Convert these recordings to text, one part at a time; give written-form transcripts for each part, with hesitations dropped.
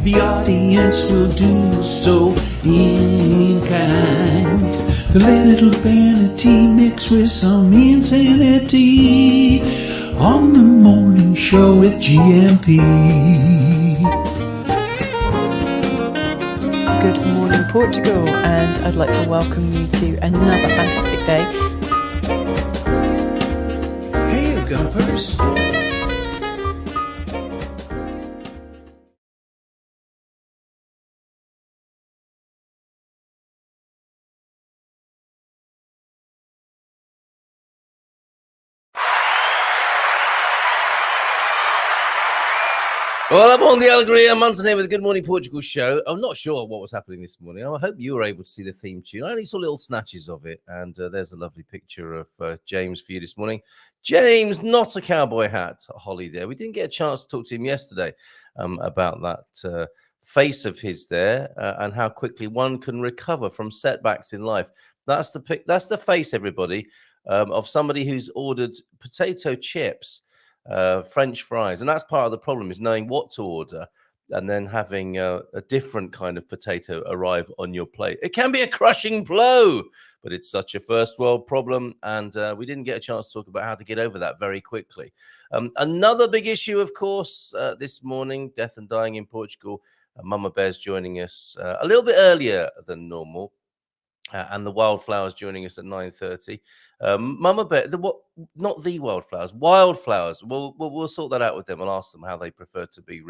The audience will do so in kind. The little vanity mixed with some insanity on the morning show with GuMPer. Good morning, Portugal, and I'd like to welcome you to another fantastic day. Hey, GuMPers. Well, I'm on the Alegria Munson here with the Good Morning Portugal show. I'm not sure what was happening this morning. I hope you were able to see the theme tune. I only saw little snatches of it, and there's a lovely picture of James for you this morning. James, not a cowboy hat, Holly there. We didn't get a chance to talk to him yesterday about that face of his there and how quickly one can recover from setbacks in life. That's the face, everybody, of somebody who's ordered potato chips, French fries, and that's part of the problem, is knowing what to order and then having a different kind of potato arrive on your plate. It can be a crushing blow, but it's such a first world problem, and we didn't get a chance to talk about how to get over that very quickly. Another big issue, of course, this morning, death and dying in Portugal. Mamabear's joining us a little bit earlier than normal. And the wildflowers joining us at 9:30. Mamabear, not the wildflowers, wildflowers. We'll sort that out with them. I'll ask them how they prefer to be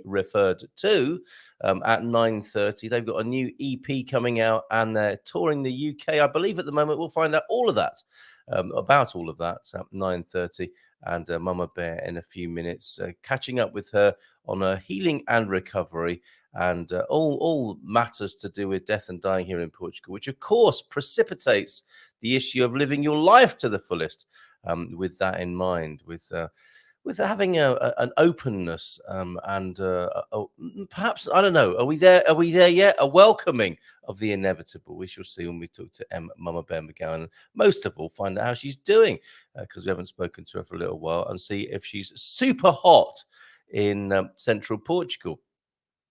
referred to at 9:30. They've got a new EP coming out and they're touring the UK, I believe, at the moment. We'll find out all of that about all of that at 9:30. And Mamabear in a few minutes, catching up with her on her healing and recovery, and all matters to do with death and dying here in Portugal, which of course precipitates the issue of living your life to the fullest. With that in mind, with having an openness and perhaps, I don't know, are we there yet? A welcoming of the inevitable. We shall see when we talk to Mamabear McGowan. And most of all, find out how she's doing, because we haven't spoken to her for a little while, and see if she's super hot in central Portugal.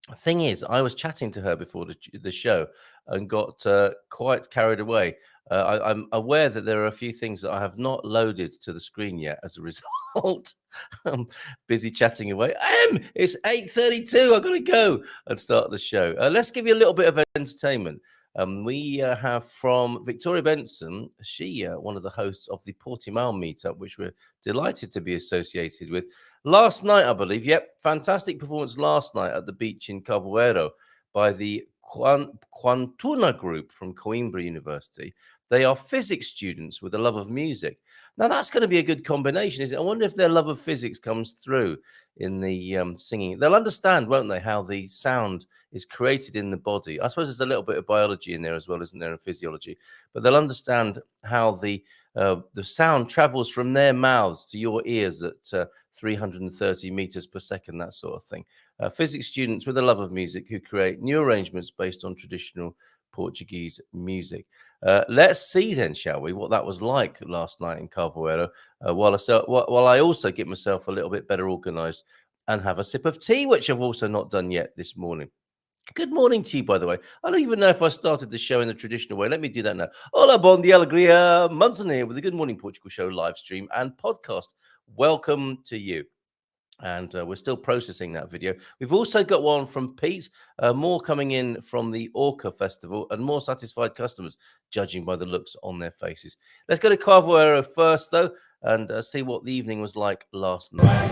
The thing is, I was chatting to her before the show and got quite carried away. I'm aware that there are a few things that I have not loaded to the screen yet as a result. I'm busy chatting away. It's 8:32. I've got to go and start the show. Let's give you a little bit of entertainment. We have from Victoria Benson, she one of the hosts of the Portimao meetup, which we're delighted to be associated with. Last night, I believe, fantastic performance last night at the beach in Carvoeiro by the Quantuna group from Coimbra University. They are physics students with a love of music. Now, that's going to be a good combination, isn't it? I wonder if their love of physics comes through in the singing. They'll understand, won't they, how the sound is created in the body. I suppose there's a little bit of biology in there as well, isn't there, and physiology. But they'll understand how the sound travels from their mouths to your ears at 330 meters per second, that sort of thing. Physics students with a love of music who create new arrangements based on traditional Portuguese music. Let's see then, shall we, what that was like last night in Carvoeiro, while I also get myself a little bit better organized and have a sip of tea, which I've also not done yet this morning. Good morning to you, by the way. I don't even know if I started the show in the traditional way. Let me do that now. Hola, bon dia, alegria. Munson here with the Good Morning Portugal show live stream and podcast. Welcome to you. And we're still processing that video. We've also got one from Pete, more coming in from the Orca Festival, and more satisfied customers, judging by the looks on their faces. Let's go to Carvoeiro first, though, and see what the evening was like last night.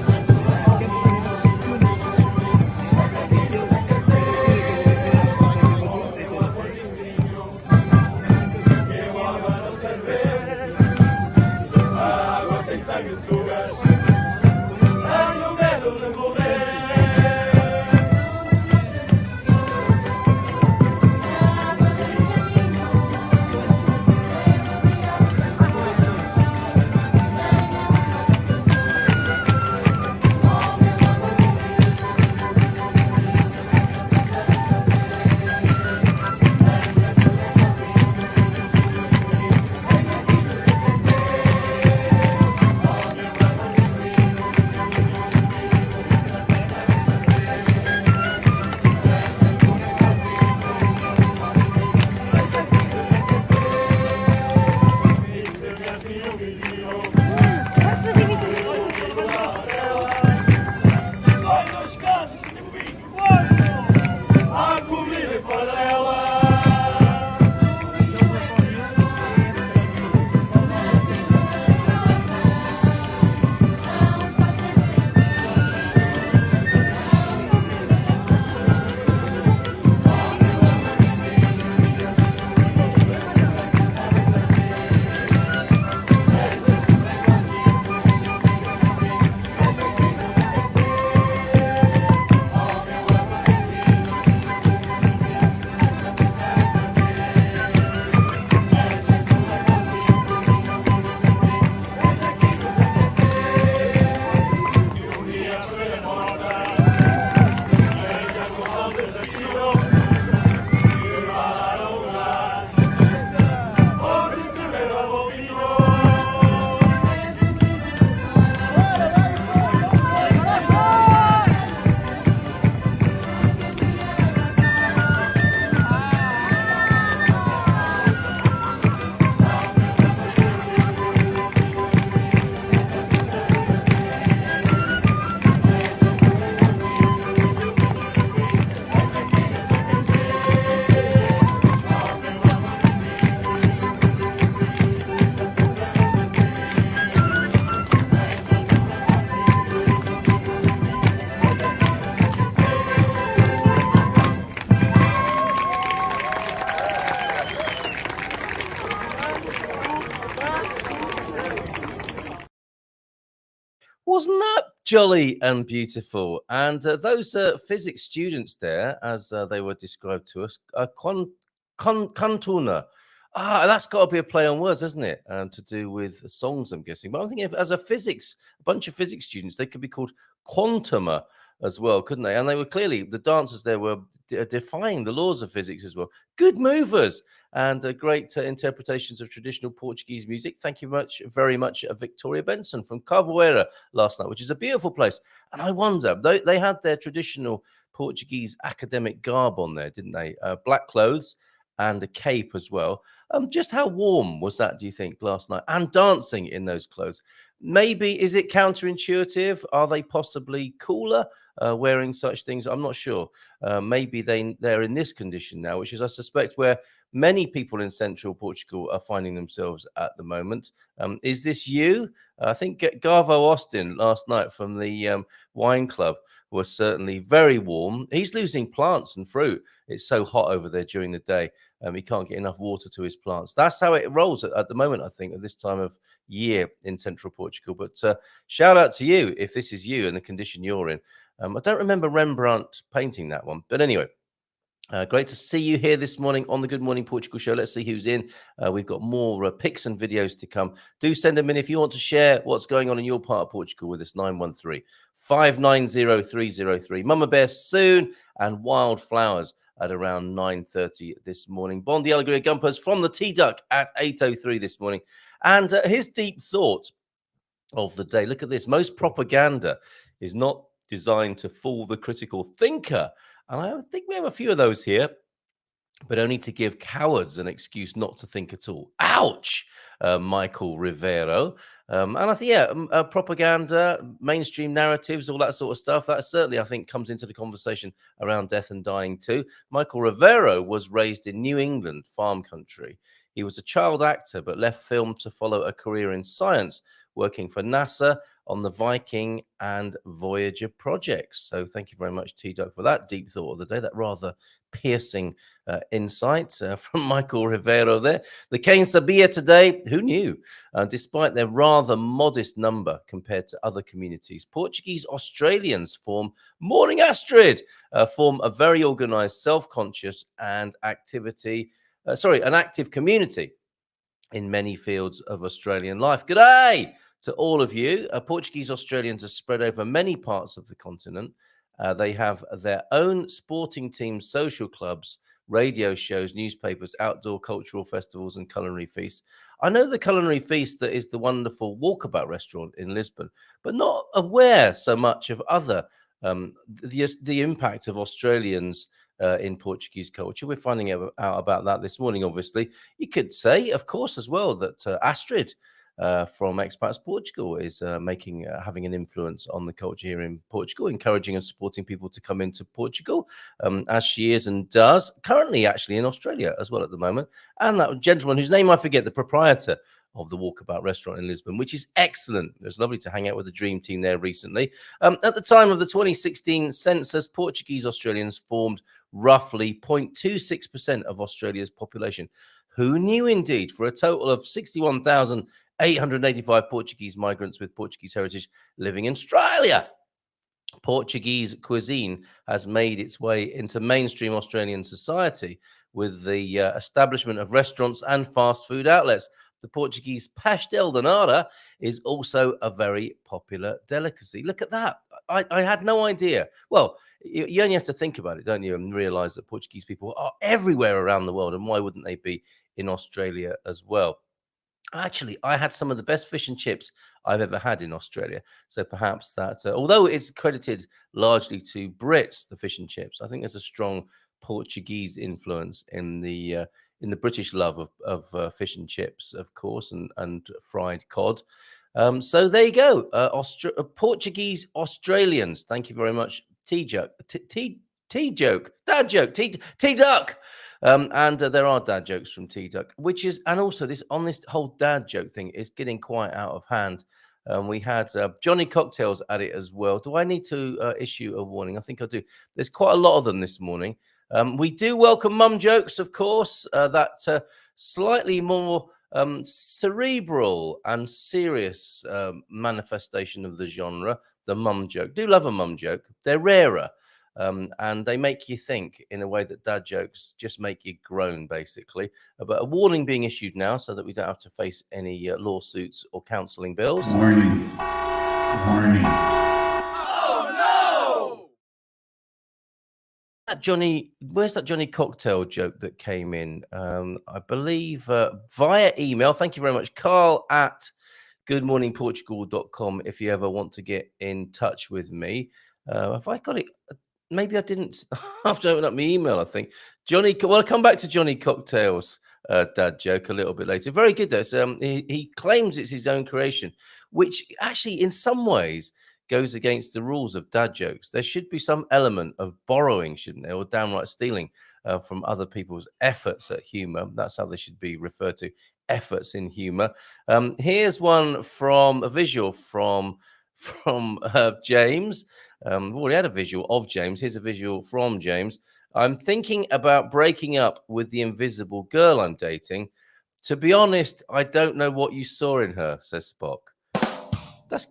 jolly and beautiful. And those physics students there, as they were described to us, Kantuna. That's got to be a play on words, isn't it? To do with songs, I'm guessing. But I'm thinking, if, as a bunch of physics students, they could be called quantumer as well, couldn't they? And they were clearly, the dancers there were defying the laws of physics as well. Good movers and great interpretations of traditional Portuguese music. Thank you very much, Victoria Benson from Capoeira last night, which is a beautiful place. And I wonder, they had their traditional Portuguese academic garb on there, didn't they? Black clothes and a cape as well. Just how warm was that, do you think, last night? And dancing in those clothes. Maybe, is it counterintuitive? Are they possibly cooler wearing such things? I'm not sure. Maybe they're in this condition now, which is, I suspect, where many people in central Portugal are finding themselves at the moment. Is this you? I think Garvo Austin last night from the wine club was certainly very warm. He's losing plants and fruit. It's so hot over there during the day. He can't get enough water to his plants. That's how it rolls at the moment, I think, at this time of year in central Portugal. But shout out to you if this is you and the condition you're in. I don't remember Rembrandt painting that one. But anyway, great to see you here this morning on the Good Morning Portugal show. Let's see who's in. We've got more pics and videos to come. Do send them in if you want to share what's going on in your part of Portugal with us. 913-590-303. Mamabear soon and wildflowers at around 9:30 this morning. Bon dia alegria GuMPers from the T-Duck at 8:03 this morning. And his deep thought of the day. Look at this. Most propaganda is not designed to fool the critical thinker. And I think we have a few of those here, but only to give cowards an excuse not to think at all. Ouch, Michael Rivero. And I think, propaganda, mainstream narratives, all that sort of stuff, that certainly, I think, comes into the conversation around death and dying too. Michael Rivero was raised in New England, farm country. He was a child actor, but left film to follow a career in science, working for NASA on the Viking and Voyager projects. So thank you very much, T-Duck, for that deep thought of the day, that rather piercing insight from Michael Rivero there. The Quem Sabia today, who knew? Despite their rather modest number compared to other communities, Portuguese Australians form Morning Astrid, form a very organized, self-conscious and an active community in many fields of Australian life. G'day to all of you. Portuguese Australians are spread over many parts of the continent. They have their own sporting teams, social clubs, radio shows, newspapers, outdoor cultural festivals, and culinary feasts. I know the culinary feast that is the wonderful Walkabout restaurant in Lisbon, but not aware so much of other the impact of Australians in Portuguese culture. We're finding out about that this morning, obviously. You could say, of course, as well, that Astrid from Expats Portugal is having an influence on the culture here in Portugal, encouraging and supporting people to come into Portugal, as she is and does, currently actually in Australia as well at the moment. And that gentleman whose name I forget, the proprietor of the Walkabout restaurant in Lisbon, which is excellent. It was lovely to hang out with the dream team there recently. At the time of the 2016 census, Portuguese Australians formed roughly 0.26% of Australia's population. Who knew, indeed? For a total of 61,885 Portuguese migrants with Portuguese heritage living in Australia. Portuguese cuisine has made its way into mainstream Australian society with the establishment of restaurants and fast food outlets. The Portuguese pastel de nata is also a very popular delicacy. Look at that. I had no idea. Well, you only have to think about it, don't you, and realize that Portuguese people are everywhere around the world, and why wouldn't they be in Australia as well? Actually, I had some of the best fish and chips I've ever had in Australia. So perhaps that, although it's credited largely to Brits, the fish and chips, I think there's a strong Portuguese influence in the British love of fish and chips, of course, and fried cod. So there you go. Portuguese Australians. Thank you very much, T-Duck. Dad joke, T-Duck. And there are dad jokes from T-Duck, which is, and also this whole dad joke thing is getting quite out of hand. We had Johnny Cocktails at it as well. Do I need to issue a warning? I think I do. There's quite a lot of them this morning. We do welcome mum jokes, of course, that slightly more cerebral and serious manifestation of the genre. the mum joke. Do love a mum joke. They're rarer. And they make you think in a way that dad jokes just make you groan, basically. But a warning being issued now so that we don't have to face any lawsuits or counselling bills. Warning. Warning. Where's that Johnny Cocktail joke that came in? I believe via email. Thank you very much, Carl at goodmorningportugal.com. If you ever want to get in touch with me, have I got it? Maybe I didn't. I have to open up my email, I think. Johnny, well, I'll come back to Johnny Cocktail's dad joke a little bit later. Very good, though. He claims it's his own creation, which actually, in some ways, goes against the rules of dad jokes. There should be some element of borrowing, shouldn't there, or downright stealing from other people's efforts at humor. That's how they should be referred to, efforts in humor. Here's one from a visual from James. We've already had a visual of James. Here's a visual from James. I'm thinking about breaking up with the invisible girl I'm dating. To be honest, I don't know what you saw in her, says Spock.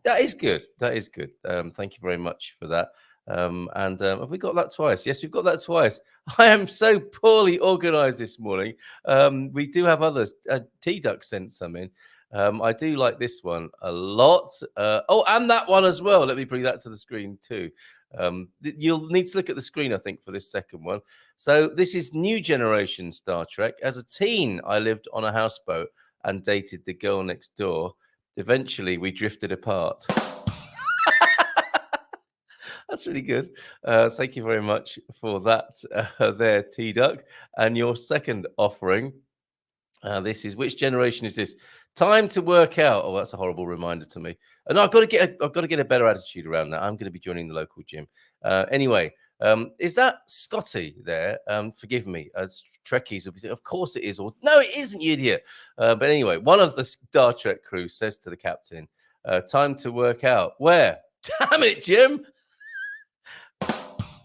That is good. That is good. Thank you very much for that. Have we got that twice? Yes, we've got that twice. I am so poorly organized this morning. We do have others. T-Duck sent some in. I do like this one a lot. And that one as well. Let me bring that to the screen too. You'll need to look at the screen, I think, for this second one. So this is New Generation Star Trek. As a teen, I lived on a houseboat and dated the girl next door. Eventually, we drifted apart. That's really good. Thank you very much for that there, T-Duck. And your second offering, this is, which generation is this? Time to work out. Oh, that's a horrible reminder to me. And I've got to get a better attitude around that. I'm going to be joining the local gym. Anyway, is that Scotty there? Forgive me, Trekkies. Of course it is. Or no, it isn't, you idiot. But anyway, one of the Star Trek crew says to the captain, time to work out. Where? Damn it, Jim.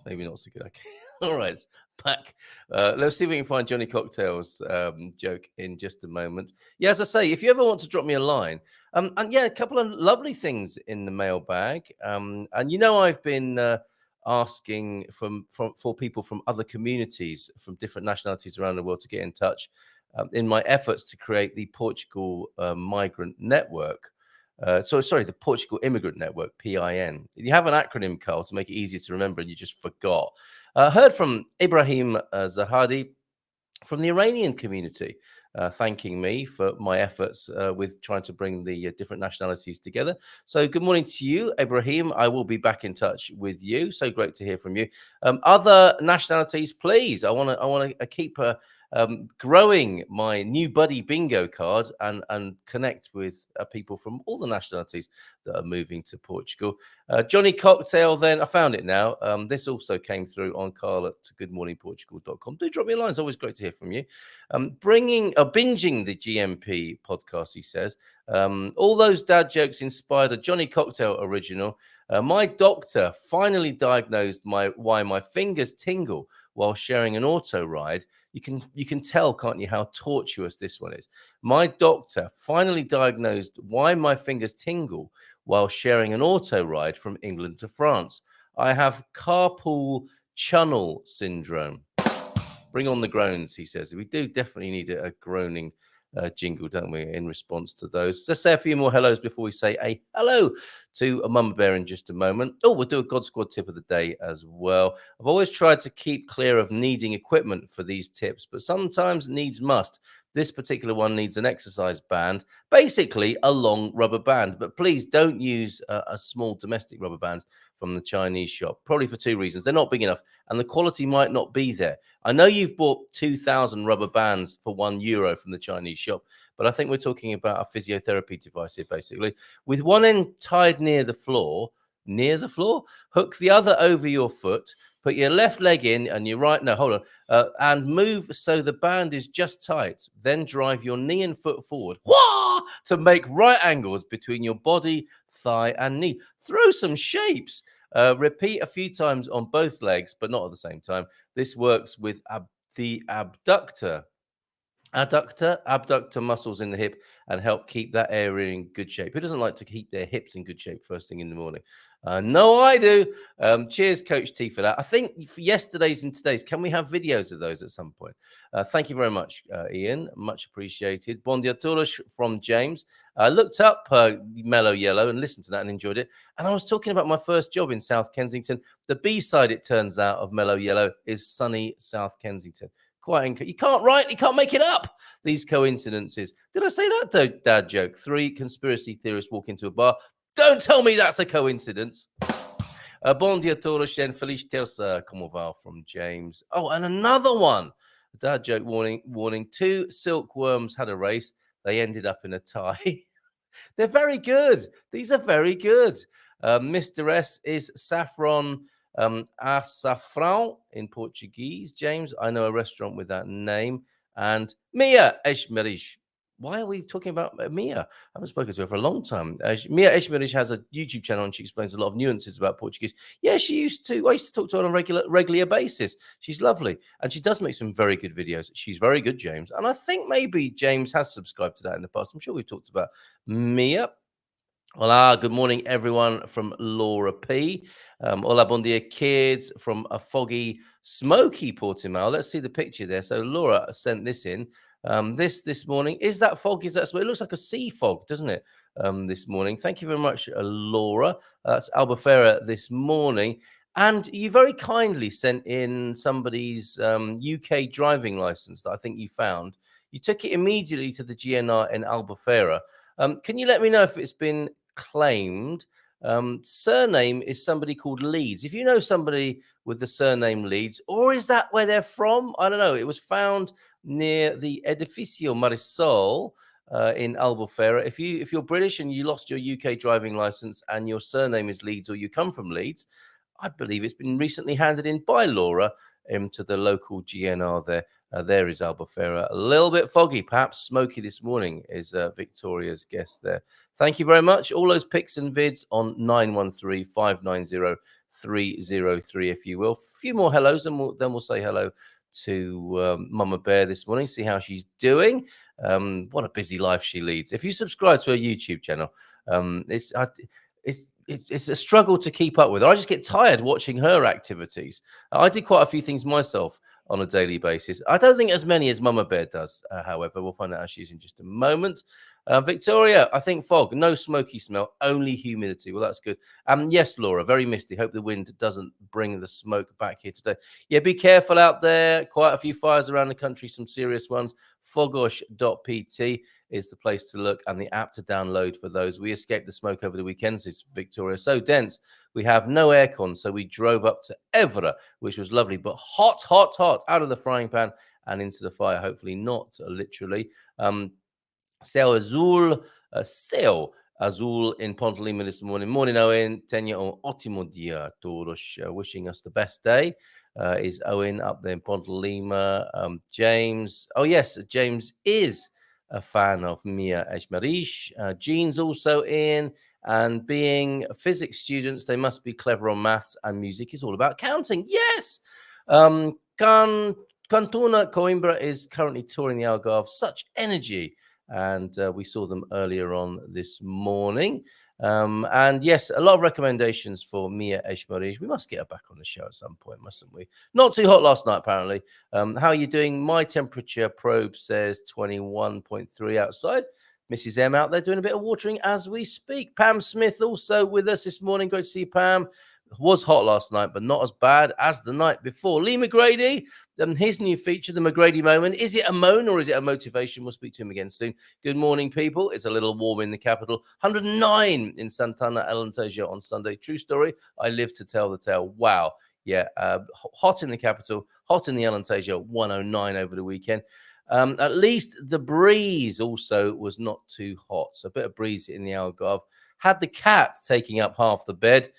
Maybe not so good. Okay. All right. Back. Let's see if we can find Johnny Cocktail's joke in just a moment. Yeah, as I say, if you ever want to drop me a line, and yeah, a couple of lovely things in the mailbag. And I've been asking for people from other communities, from different nationalities around the world to get in touch in my efforts to create the Portugal Migrant Network. The Portugal Immigrant Network, PIN. You have an acronym, Carl, to make it easier to remember, and you just forgot. Heard from Ibrahim Zahadi from the Iranian community, thanking me for my efforts with trying to bring the different nationalities together. So good morning to you, Ibrahim. I will be back in touch with you. So great to hear from you. Other nationalities, please. I want to keep growing my new buddy bingo card and connect with people from all the nationalities that are moving to Portugal. Johnny Cocktail, then I found it now. This also came through on Carl at goodmorningportugal.com. Do drop me a line. It's always great to hear from you. Binging the GMP podcast, he says. All those dad jokes inspired a Johnny Cocktail original. My doctor finally diagnosed why my fingers tingle while sharing an auto ride. You can tell, can't you, how tortuous this one is. My doctor finally diagnosed why my fingers tingle while sharing an auto ride from England to France. I have carpal tunnel syndrome. Bring on the groans, he says. We do definitely need a groaning jingle, don't we, in response to those. Let's say a few more hellos before we say a hello to a Mamabear in just a moment. Oh, we'll do a God Squad tip of the day as well. I've always tried to keep clear of needing equipment for these tips, but sometimes needs must. This particular one needs an exercise band, basically a long rubber band. But please don't use a small domestic rubber bands from the Chinese shop, probably for two reasons. They're not big enough and the quality might not be there. I know you've bought 2,000 rubber bands for €1 from the Chinese shop, but I think we're talking about a physiotherapy device here, basically. With one end tied near the floor, hook the other over your foot, put your left leg in and your right, and move so the band is just tight. Then drive your knee and foot forward to make right angles between your body, thigh, and knee. Throw some shapes. Repeat a few times on both legs, but not at the same time. This works with the abductor abductor muscles in the hip and help keep that area in good shape. Who doesn't like to keep their hips in good shape first thing in the morning? No, I do. Cheers, Coach T, for that. I think for yesterday's and today's, can we have videos of those at some point? Thank you very much, Ian. Much appreciated. Bon dia todos from James. I looked up Mellow Yellow and listened to that and enjoyed it. And I was talking about my first job in South Kensington. The B-side, it turns out, of Mellow Yellow is sunny South Kensington. You can't make it up, these coincidences. Did I say that dad joke? 3 conspiracy theorists walk into a bar. Don't tell me that's a coincidence. Bon dia todos, feliz terça, como va, from James. Oh, and another one. Dad joke warning. 2 silkworms had a race. They ended up in a tie. They're very good. These are very good. Mr. S is saffron açafrão in Portuguese. James, I know a restaurant with that name. And Mia Eshmerish. Why are we talking about Mia? I haven't spoken to her for a long time. Mia Eshmerish has a YouTube channel and she explains a lot of nuances about Portuguese. Yeah, I used to talk to her on a regular basis. She's lovely. And she does make some very good videos. She's very good, James. And I think maybe James has subscribed to that in the past. I'm sure we've talked about Mia. Hola, good morning, everyone, from Laura P. Hola, bon dia, kids, from a foggy, smoky Portimao. Let's see the picture there. So Laura sent this in. This morning. Is that fog? Is that it looks like a sea fog, doesn't it? This morning. Thank you very much, Laura. That's Albufeira this morning. And you very kindly sent in somebody's UK driving license that I think you found. You took it immediately to the GNR in Albufeira. Can you let me know if it's been claimed? Surname is somebody called Leeds. If you know somebody with the surname Leeds, or is that where they're from? I don't know. It was found near the Edificio Marisol in Albufeira. If you're British and you lost your UK driving license and your surname is Leeds or you come from Leeds, I believe it's been recently handed in by Laura to the local GNR there. There is Albufeira. A little bit foggy, perhaps smoky this morning is Victoria's guess there. Thank you very much. All those pics and vids on 913-590-303, if you will. A few more hellos, and then we'll say hello to Mama Bear this morning, see how she's doing. What a busy life she leads. If you subscribe to her YouTube channel, it's a struggle to keep up with. I just get tired watching her activities. I do quite a few things myself on a daily basis. I don't think as many as Mama Bear does, however. We'll find out how she's in just a moment. Victoria, I think fog, no smoky smell, only humidity. Well, that's good. Yes, Laura, very misty. Hope the wind doesn't bring the smoke back here today. Yeah, be careful out there. Quite a few fires around the country, some serious ones. Fogosh.pt is the place to look and the app to download for those. We escaped the smoke over the weekend, says Victoria. So dense, we have no aircon, so we drove up to Evora, which was lovely, but hot, out of the frying pan and into the fire. Hopefully not literally. Céu azul in Ponte Lima this morning. Morning, Owen. Tenha ótimo dia a todos. Wishing us the best day. Is Owen up there in Ponte Lima. James. Oh, yes, James is a fan of Mia Eshmerish. Jean's also in. And being physics students, they must be clever on maths, and music is all about counting. Yes! Cantona Coimbra is currently touring the Algarve. Such energy. And we saw them earlier on this morning. And yes, a lot of recommendations for Mia Eshmerish. We must get her back on the show at some point, mustn't we? Not too hot last night, apparently. How are you doing? My temperature probe says 21.3 outside. Mrs. M out there doing a bit of watering as we speak. Pam Smith also with us this morning. Great to see you, Pam. Was hot last night, but not as bad as the night before. Lee McGrady, his new feature, the McGrady moment. Is it a moan or is it a motivation? We'll speak to him again soon. Good morning, people. It's a little warm in the capital. 109 in Santana Alentejo on Sunday. True story. I live to tell the tale. Wow. Yeah, hot in the capital, hot in the Alentejo, 109 over the weekend. At least the breeze also was not too hot. So a bit of breeze in the Algarve. Had the cat taking up half the bed,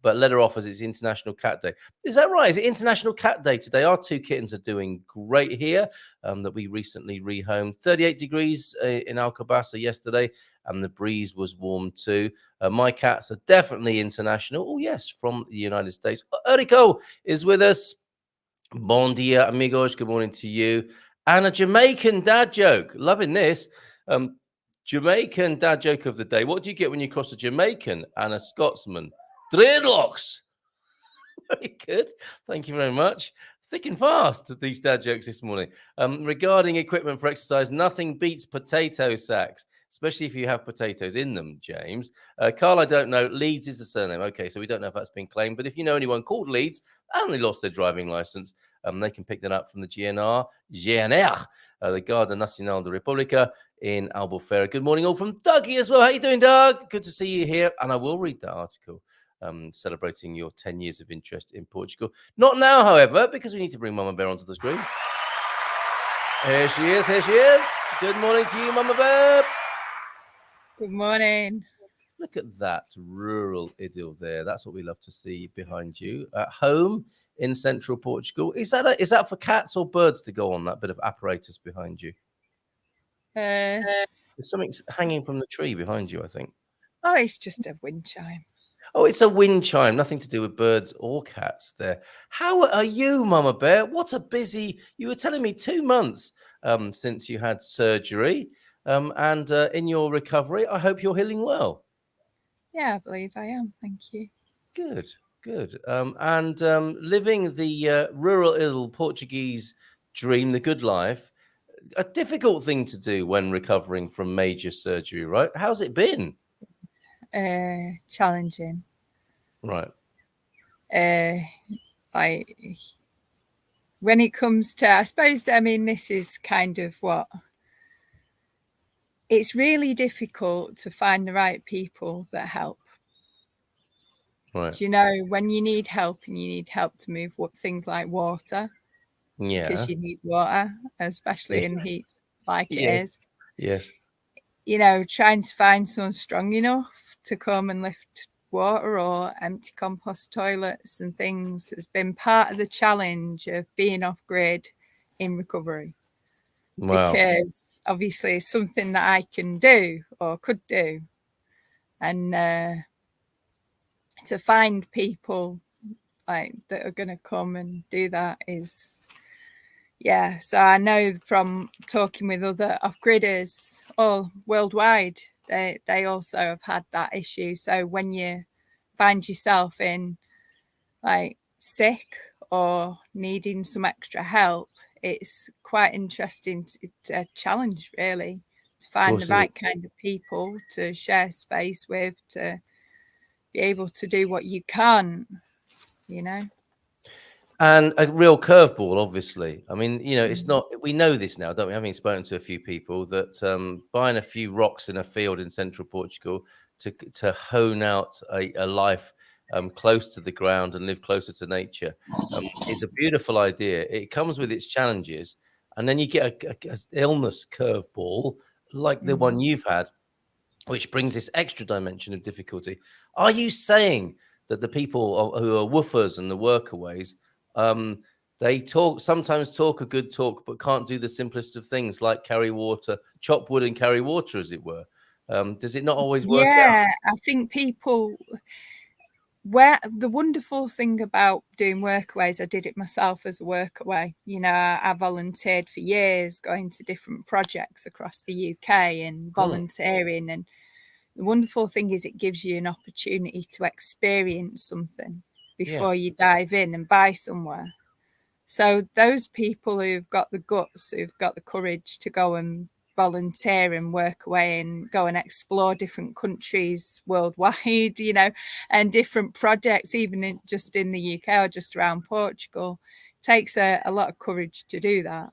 but let her off as it's International Cat Day. Is that right? Is it International Cat Day today? Our 2 kittens are doing great here that we recently rehomed. 38 degrees in Alcobaça yesterday, and the breeze was warm too. My cats are definitely international. Oh, yes, from the United States. Eriko is with us. Bon dia, amigos. Good morning to you. and a Jamaican dad joke. Loving this. Jamaican dad joke of the day. What do you get when you cross a Jamaican and a Scotsman? Dreadlocks. Very good. Thank you very much. Thick and fast, these dad jokes this morning. Regarding equipment for exercise, nothing beats potato sacks, especially if you have potatoes in them, James. Carl, I don't know. Leeds is the surname. Okay, so we don't know if that's been claimed. But if you know anyone called Leeds and they lost their driving license, they can pick that up from the GNR, the Garda Nacional de República in Albufeira. Good morning, all from Dougie as well. How you doing, Doug? Good to see you here. And I will read that article. Celebrating your 10 years of interest in Portugal. Not now, however, because we need to bring Mamabear onto the screen. Here she is, here she is. Good morning to you, Mamabear. Good morning. Look at that rural idyll there. That's what we love to see behind you. At home in central Portugal. Is that for cats or birds to go on that bit of apparatus behind you? There's something hanging from the tree behind you, I think. Oh, it's just a wind chime. Oh, it's a wind chime, nothing to do with birds or cats there. How are you, Mamabear? What a busy... You were telling me 2 months since you had surgery and in your recovery. I hope you're healing well. Yeah, I believe I am. Thank you. Good, good. And living the rural ill Portuguese dream, the good life, a difficult thing to do when recovering from major surgery, right? How's it been? Challenging. Right. When it comes to, I suppose, I mean, this is kind of what it's really difficult to find the right people that help. Right. Do you know, when you need help and you need help to move things like water, because you need water, especially in heat like it is. Yes. You know, trying to find someone strong enough to come and lift water or empty compost toilets and things has been part of the challenge of being off grid in recovery. Wow. Because obviously it's something that I can do or could do. And to find people like that are going to come and do that is, yeah. So I know from talking with other off-gridders all worldwide, they also have had that issue. So when you find yourself in like sick or needing some extra help, it's quite interesting. It's a challenge really to find the right kind of people to share space with, to be able to do what you can, you know. And a real curveball, obviously. I mean, you know, it's not, we know this now, don't we? Having spoken to a few people that buying a few rocks in a field in central Portugal to hone out a life close to the ground and live closer to nature is a beautiful idea. It comes with its challenges. And then you get a illness curveball like the one you've had, which brings this extra dimension of difficulty. Are you saying that the people who are woofers and the workaways, they sometimes talk a good talk, but can't do the simplest of things like carry water, chop wood and carry water, as it were? Does it not always work out? Yeah, I think people... Where the wonderful thing about doing workaways, I did it myself as a workaway. You know, I volunteered for years, going to different projects across the UK and volunteering. And the wonderful thing is it gives you an opportunity to experience something before you dive in and buy somewhere. So those people who've got the guts, who've got the courage to go and volunteer and work away and go and explore different countries worldwide, you know, and different projects, even just in the UK or just around Portugal, takes a lot of courage to do that.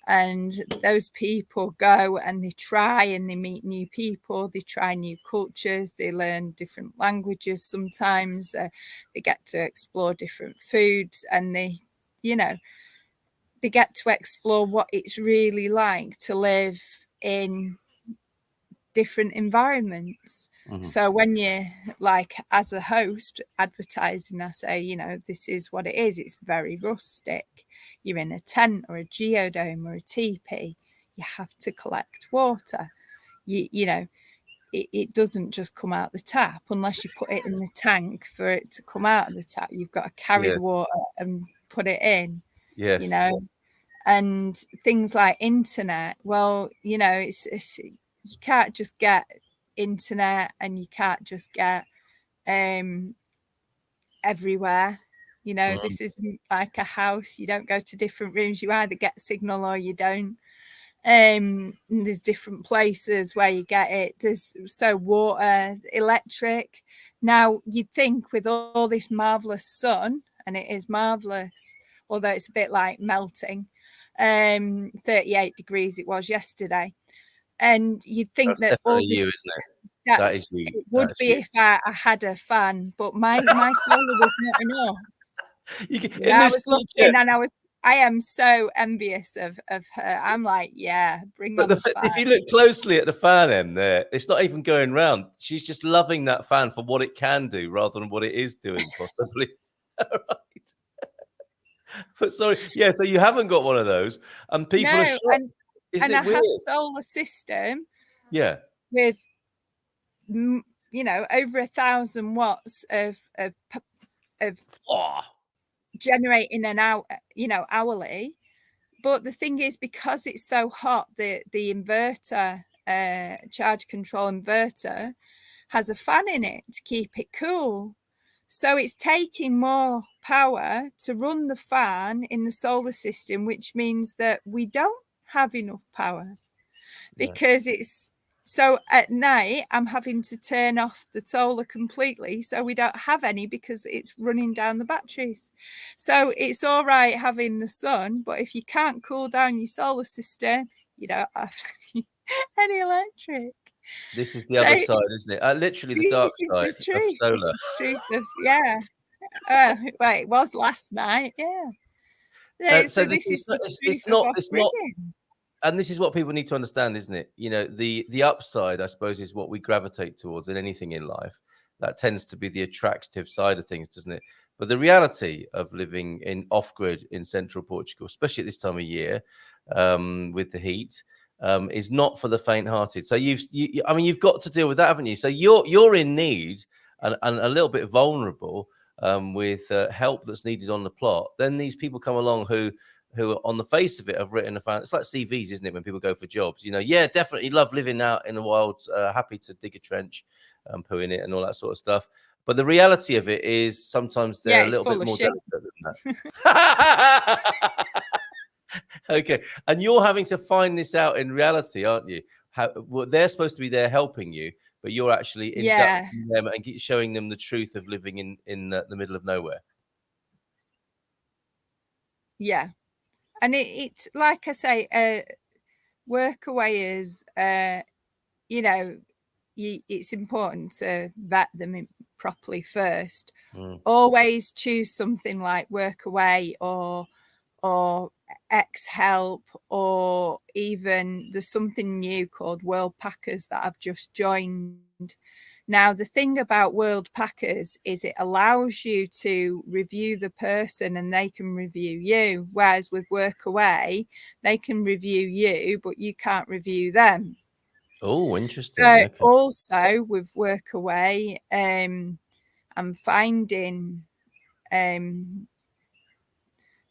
And those people go and they try and they meet new people, they try new cultures, they learn different languages sometimes, they get to explore different foods, and they, you know, they get to explore what it's really like to live in different environments. So when you, like, as a host advertising, I say, you know, this is what it is. It's very rustic. You're in a tent or a geodome or a teepee. You have to collect water. You know, it doesn't just come out the tap unless you put it in the tank for it to come out of the tap. You've got to carry the water and put it in, you know. and things like internet. Well, you know, it's you can't just get internet, and you can't just get everywhere. You know, this isn't like a house. You don't go to different rooms. You either get signal or you don't. There's different places where you get it. There's water, electric. Now you'd think with all this marvelous sun, and it is marvelous, although it's a bit like melting. 38 degrees it was yesterday, and you'd think That's that all definitely you, this isn't it? that That is you. it would That's be you. if I had a fan, but my solar was not enough. You can, Yeah, in I this was picture, looking, and I am so envious of her. I'm like, yeah, bring but on the if fan. you look closely at the fan end there, it's not even going round. She's just loving that fan for what it can do rather than what it is doing, possibly. Right. But sorry, yeah. So you haven't got one of those, and people are No, shocked. Isn't and I it have weird? solar system Yeah. with over 1,000 watts of Oh, generating an hour, hourly. But the thing is, because it's so hot, the inverter, charge control inverter, has a fan in it to keep it cool. So it's taking more power to run the fan in the solar system, which means that we don't have enough power, because it's so at night I'm having to turn off the solar completely, so we don't have any because it's running down the batteries. So it's all right having the sun, but if you can't cool down your solar system, you don't have any electric. this is the So other side, isn't it? Literally the dark this is side the of truth. This solar. is the truth of well, it was last night. So So this this is is the truth it's of not us it's not bringing. and this is what people need to understand, isn't it? You know, the upside, I suppose, is what we gravitate towards in anything in life. That tends to be the attractive side of things, doesn't it? But the reality of living in off-grid in central Portugal, especially at this time of year, with the heat, is not for the faint-hearted. So I mean, you've got to deal with that, haven't you? So you're in need and a little bit vulnerable, with help that's needed on the plot. Then these people come along who on the face of it have written a fan. It's like CVs, isn't it? When people go for jobs, yeah, definitely love living out in the wild, happy to dig a trench, poo in it and all that sort of stuff. But the reality of it is sometimes they're a It's little full bit of more shit. delicate than that. Okay. And you're having to find this out in reality, aren't you? Well, they're supposed to be there helping you, but you're actually inducting them and showing them the truth of living in the middle of nowhere. Yeah. And it's like I say, work away is, it's important to vet them properly first. Always choose something like work away or X help, or even there's something new called World Packers that I've just joined. Now, the thing about World Packers is it allows you to review the person and they can review you, whereas with Work Away, they can review you, but you can't review them. Oh, interesting. So Okay. also with Work Away, I'm finding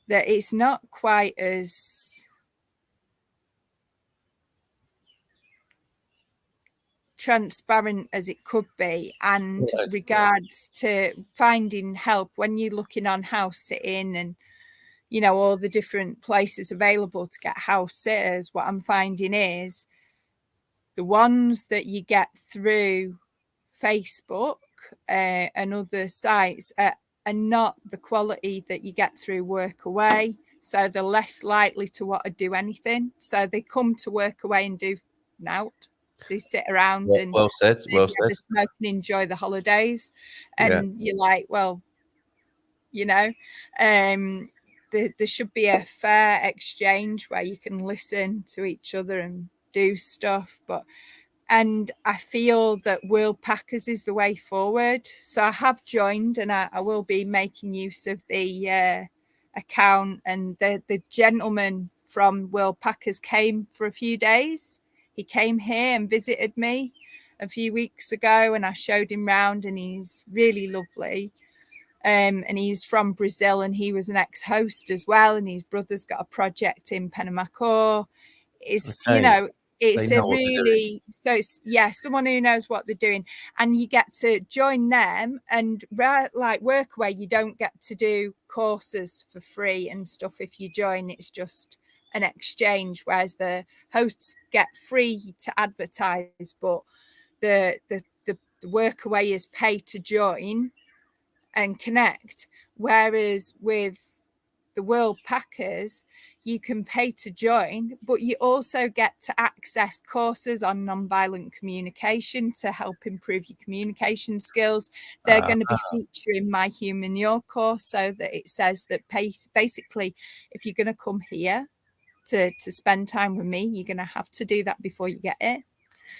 that it's not quite as transparent as it could be, and regards to finding help when you're looking on house sitting and all the different places available to get house sitters. What I'm finding is the ones that you get through Facebook and other sites are not the quality that you get through Work Away, so they're less likely to want to do anything. So they come to Work Away and do nout. They sit around and well said. Well said. they smoke and enjoy the holidays. And you're like, well, there should be a fair exchange where you can listen to each other and do stuff. And I feel that World Packers is the way forward. So I have joined, and I will be making use of the account. And the gentleman from World Packers came for a few days. He came here and visited me a few weeks ago, and I showed him round, and he's really lovely. and he's from Brazil, and he was an ex-host as well, and his brother's got a project in Penamacor. It's Okay. it's They a know what they're doing. really, so it's someone who knows what they're doing, and you get to join them. And like Workaway, you don't get to do courses for free and stuff if you join. It's just an exchange, whereas the hosts get free to advertise, but the Workaway is pay to join and connect. Whereas with the World Packers, you can pay to join, but you also get to access courses on nonviolent communication to help improve your communication skills. They're going to be featuring my Human Your course, so that it says that basically, if you're going to come here to spend time with me, you're going to have to do that before you get it.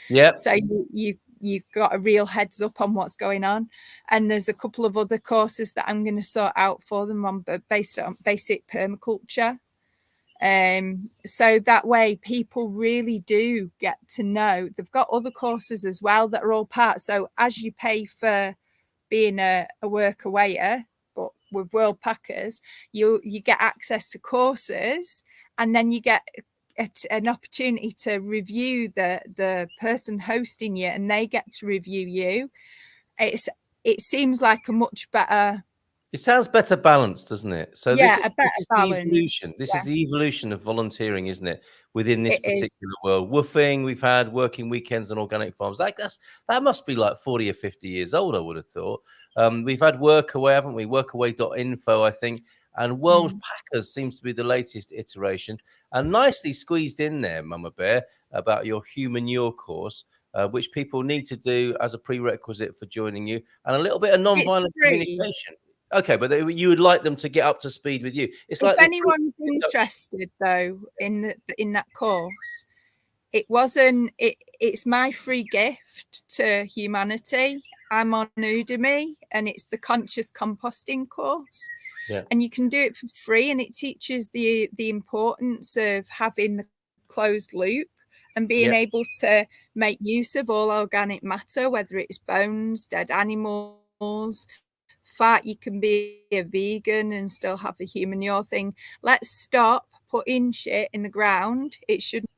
Yeah. So you've got a real heads up on what's going on. And there's a couple of other courses that I'm going to sort out for them based on basic permaculture. So that way people really do get to know. They've got other courses as well that are all part. So as you pay for being a workawayer, but with World Packers, you get access to courses, and then you get an opportunity to review the person hosting you, and they get to review you. It seems like a much better. It sounds better balanced, doesn't it? So A better this is balance. the evolution. This is the evolution of volunteering, isn't it? Within this It is. particular world. Woofing, we've had working weekends on organic farms. That must be like 40 or 50 years old, I would have thought. We've had Workaway, haven't we? Workaway.info, I think. And World Packers seems to be the latest iteration. And nicely squeezed in there, Mama Bear, about your Human Your course, which people need to do as a prerequisite for joining you, and a little bit of non-violent communication. Okay, but you would like them to get up to speed with you. It's like if anyone's interested, though, in that course, it's my free gift to humanity. I'm on Udemy, and it's the conscious composting course. Yeah. And you can do it for free, and it teaches the importance of having the closed loop and being able to make use of all organic matter, whether it's bones, dead animals, fat. You can be a vegan and still have the Human Your thing. Let's stop putting shit in the ground. It shouldn't.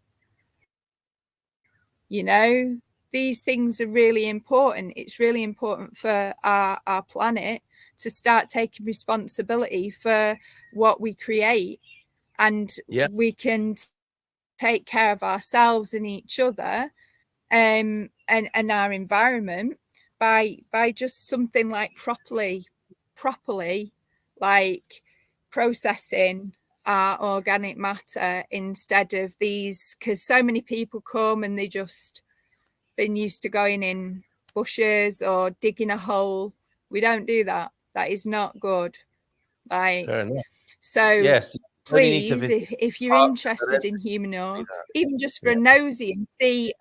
These things are really important. It's really important for our planet to start taking responsibility for what we create, and we can take care of ourselves and each other, and our environment by just something like properly like processing our organic matter, instead of these, because so many people come and they just been used to going in bushes or digging a hole. We don't do that. That is not good. So yes, please, if you're interested in Human Your, even just for a nosy and see,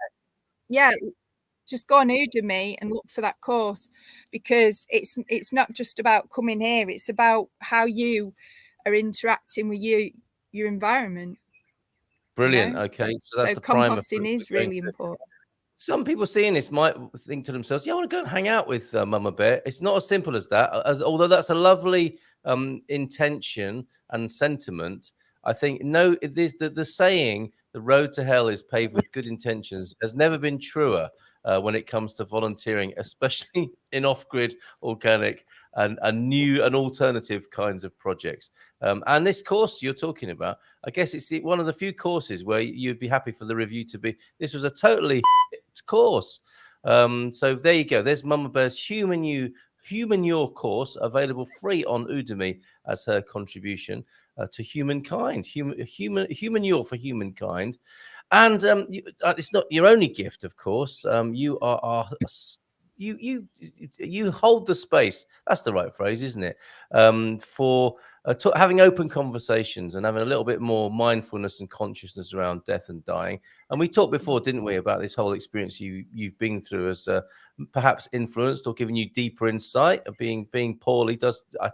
just go on Udemy and look for that course, because it's not just about coming here. It's about how you are interacting with your environment. Brilliant. Okay, so that's the composting is really important. Some people seeing this might think to themselves, I want to go and hang out with Mama Bear. It's not as simple as that. Although that's a lovely intention and sentiment, I think the saying, the road to hell is paved with good intentions, has never been truer when it comes to volunteering, especially in off-grid, organic, and new and alternative kinds of projects. And this course you're talking about, I guess it's one of the few courses where you'd be happy for the review to be, this was a totally course. So there you go. There's Mama Bear's Human Your course, available free on Udemy as her contribution to humankind. Human Your for humankind. And it's not your only gift, of course. You are you hold the space. That's the right phrase, isn't it? For having open conversations and having a little bit more mindfulness and consciousness around death and dying. And we talked before, didn't we, about this whole experience you've been through as perhaps influenced or given you deeper insight of being poorly. I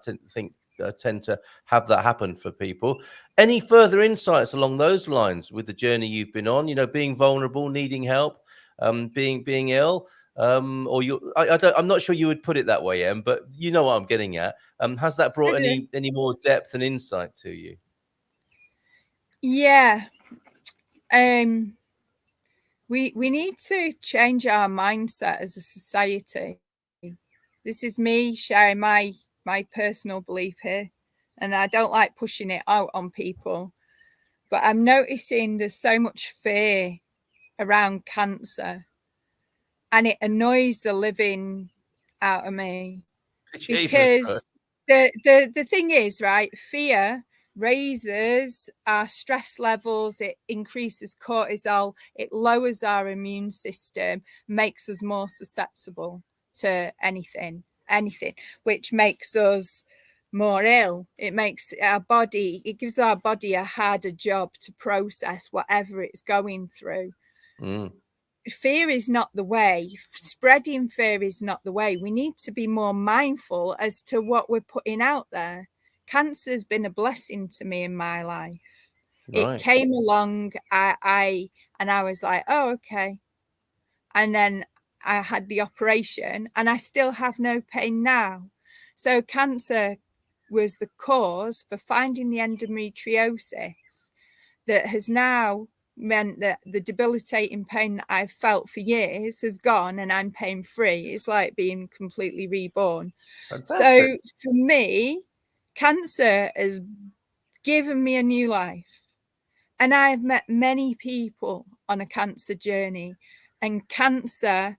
tend to have that happen for people. Any further insights along those lines with the journey you've been on? Being vulnerable, needing help, being ill. or I'm not sure you would put it that way, Em, but you know what I'm getting at. Has that brought any more depth and insight to you? Yeah. We need to change our mindset as a society. This is me sharing my personal belief here, and I don't like pushing it out on people, but I'm noticing there's so much fear around cancer, and it annoys the living out of me. Because the thing is, right, fear raises our stress levels, it increases cortisol, it lowers our immune system, makes us more susceptible to anything, which makes us more ill. It makes it gives our body a harder job to process whatever it's going through. Fear is not the way. Spreading fear is not the way. We need to be more mindful as to what we're putting out there. Cancer has been a blessing to me in my life. It came along, I was like, oh, okay. And then I had the operation, and I still have no pain now. So cancer was the cause for finding the endometriosis that has now meant that the debilitating pain that I've felt for years has gone, and I'm pain free. It's like being completely reborn. Fantastic. So for me, cancer has given me a new life, and I've met many people on a cancer journey, and cancer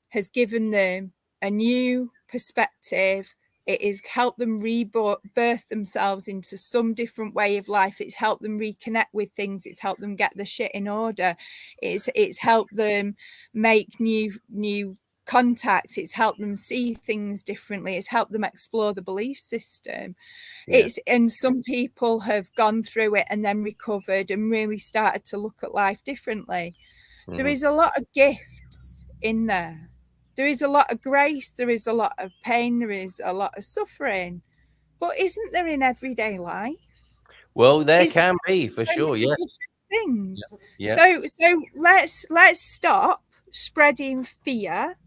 has given them a new perspective. It has helped them rebirth themselves into some different way of life. It's helped them reconnect with things. It's helped them get the shit in order. It's helped them make new contacts. It's helped them see things differently. It's helped them explore the belief system. And some people have gone through it and then recovered and really started to look at life differently. There is a lot of gifts in there. There is a lot of grace, there is a lot of pain, there is a lot of suffering. But isn't there in everyday life? Well, there can be, for sure, yes. Things. So let's stop spreading fear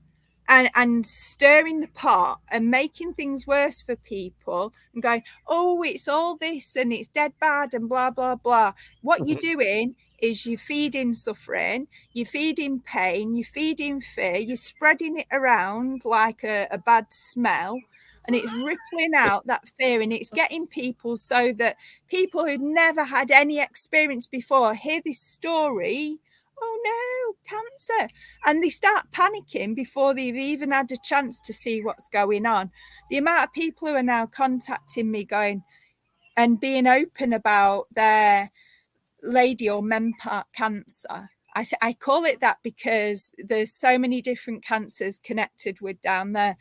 and stirring the pot and making things worse for people and going, oh, it's all this and it's dead bad and blah, blah, blah. What you're doing is you're feeding suffering, you're feeding pain, you're feeding fear, you're spreading it around like a bad smell, and it's rippling out that fear, and it's getting people so that people who'd never had any experience before hear this story. Oh no, cancer. And they start panicking before they've even had a chance to see what's going on. The amount of people who are now contacting me going and being open about their lady or men part cancer. I call it that because there's so many different cancers connected with down there.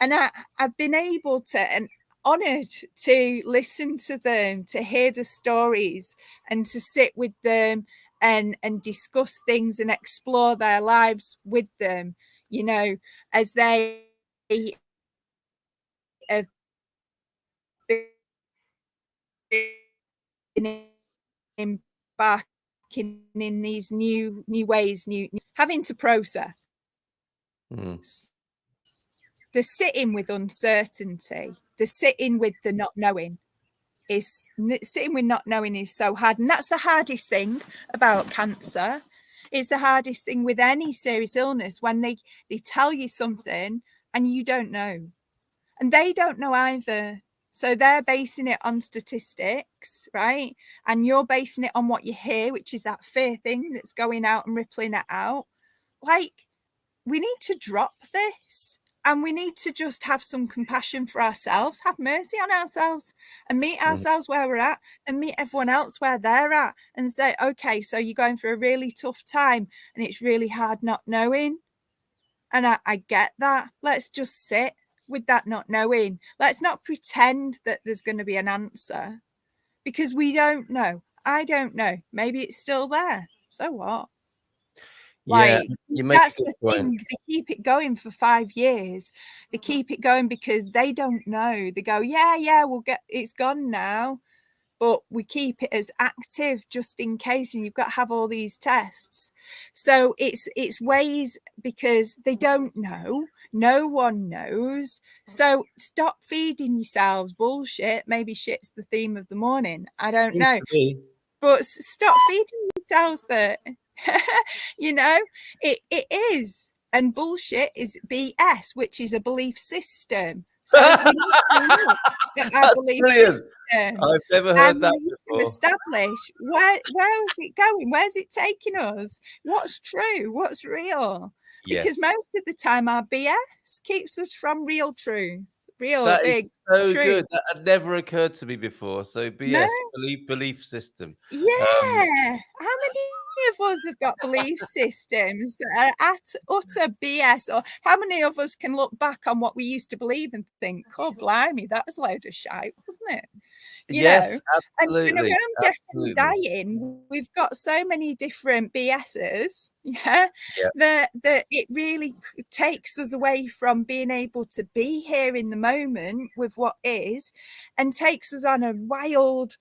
And I've been able to, and honoured to listen to them, to hear the stories and to sit with them and discuss things and explore their lives with them, you know, as they have been embarking in these new ways, having to process. The sitting with uncertainty, the sitting with the not knowing. Sitting with not knowing is so hard, and that's the hardest thing about cancer. It's the hardest thing with any serious illness, when they tell you something and you don't know, and they don't know either. So they're basing it on statistics, right? And you're basing it on what you hear, which is that fear thing that's going out and rippling it out. Like, we need to drop this. And we need to just have some compassion for ourselves, have mercy on ourselves, and meet ourselves where we're at, and meet everyone else where they're at, and say, okay, so you're going through a really tough time and it's really hard not knowing. And I get that. Let's just sit with that not knowing. Let's not pretend that there's going to be an answer, because we don't know. I don't know. Maybe it's still there. So what? Yeah, that's the thing. They keep it going for 5 years. They keep it going because they don't know. They go, yeah, we'll get, it's gone now. but we keep it as active just in case, and you've got to have all these tests. So it's ways, because they don't know, no one knows. So stop feeding yourselves bullshit. Maybe shit's the theme of the morning, I don't know, but stop feeding yourselves that. You know, it is. And bullshit is BS, which is a belief system. So we need to look at our belief system. I've never heard that before. To establish where is it going? Where's it taking us? What's true? What's real? Because most of the time our BS keeps us from real truth. That Big is so truth. good. That had never occurred to me before. So BS, belief system. Yeah. How many of us have got belief systems that are utter BS? Or how many of us can look back on what we used to believe and think, oh, blimey, that was a load of shite, wasn't it? You know? Absolutely. And when I'm deaf and dying, we've got so many different BSs, that it really takes us away from being able to be here in the moment with what is, and takes us on a wild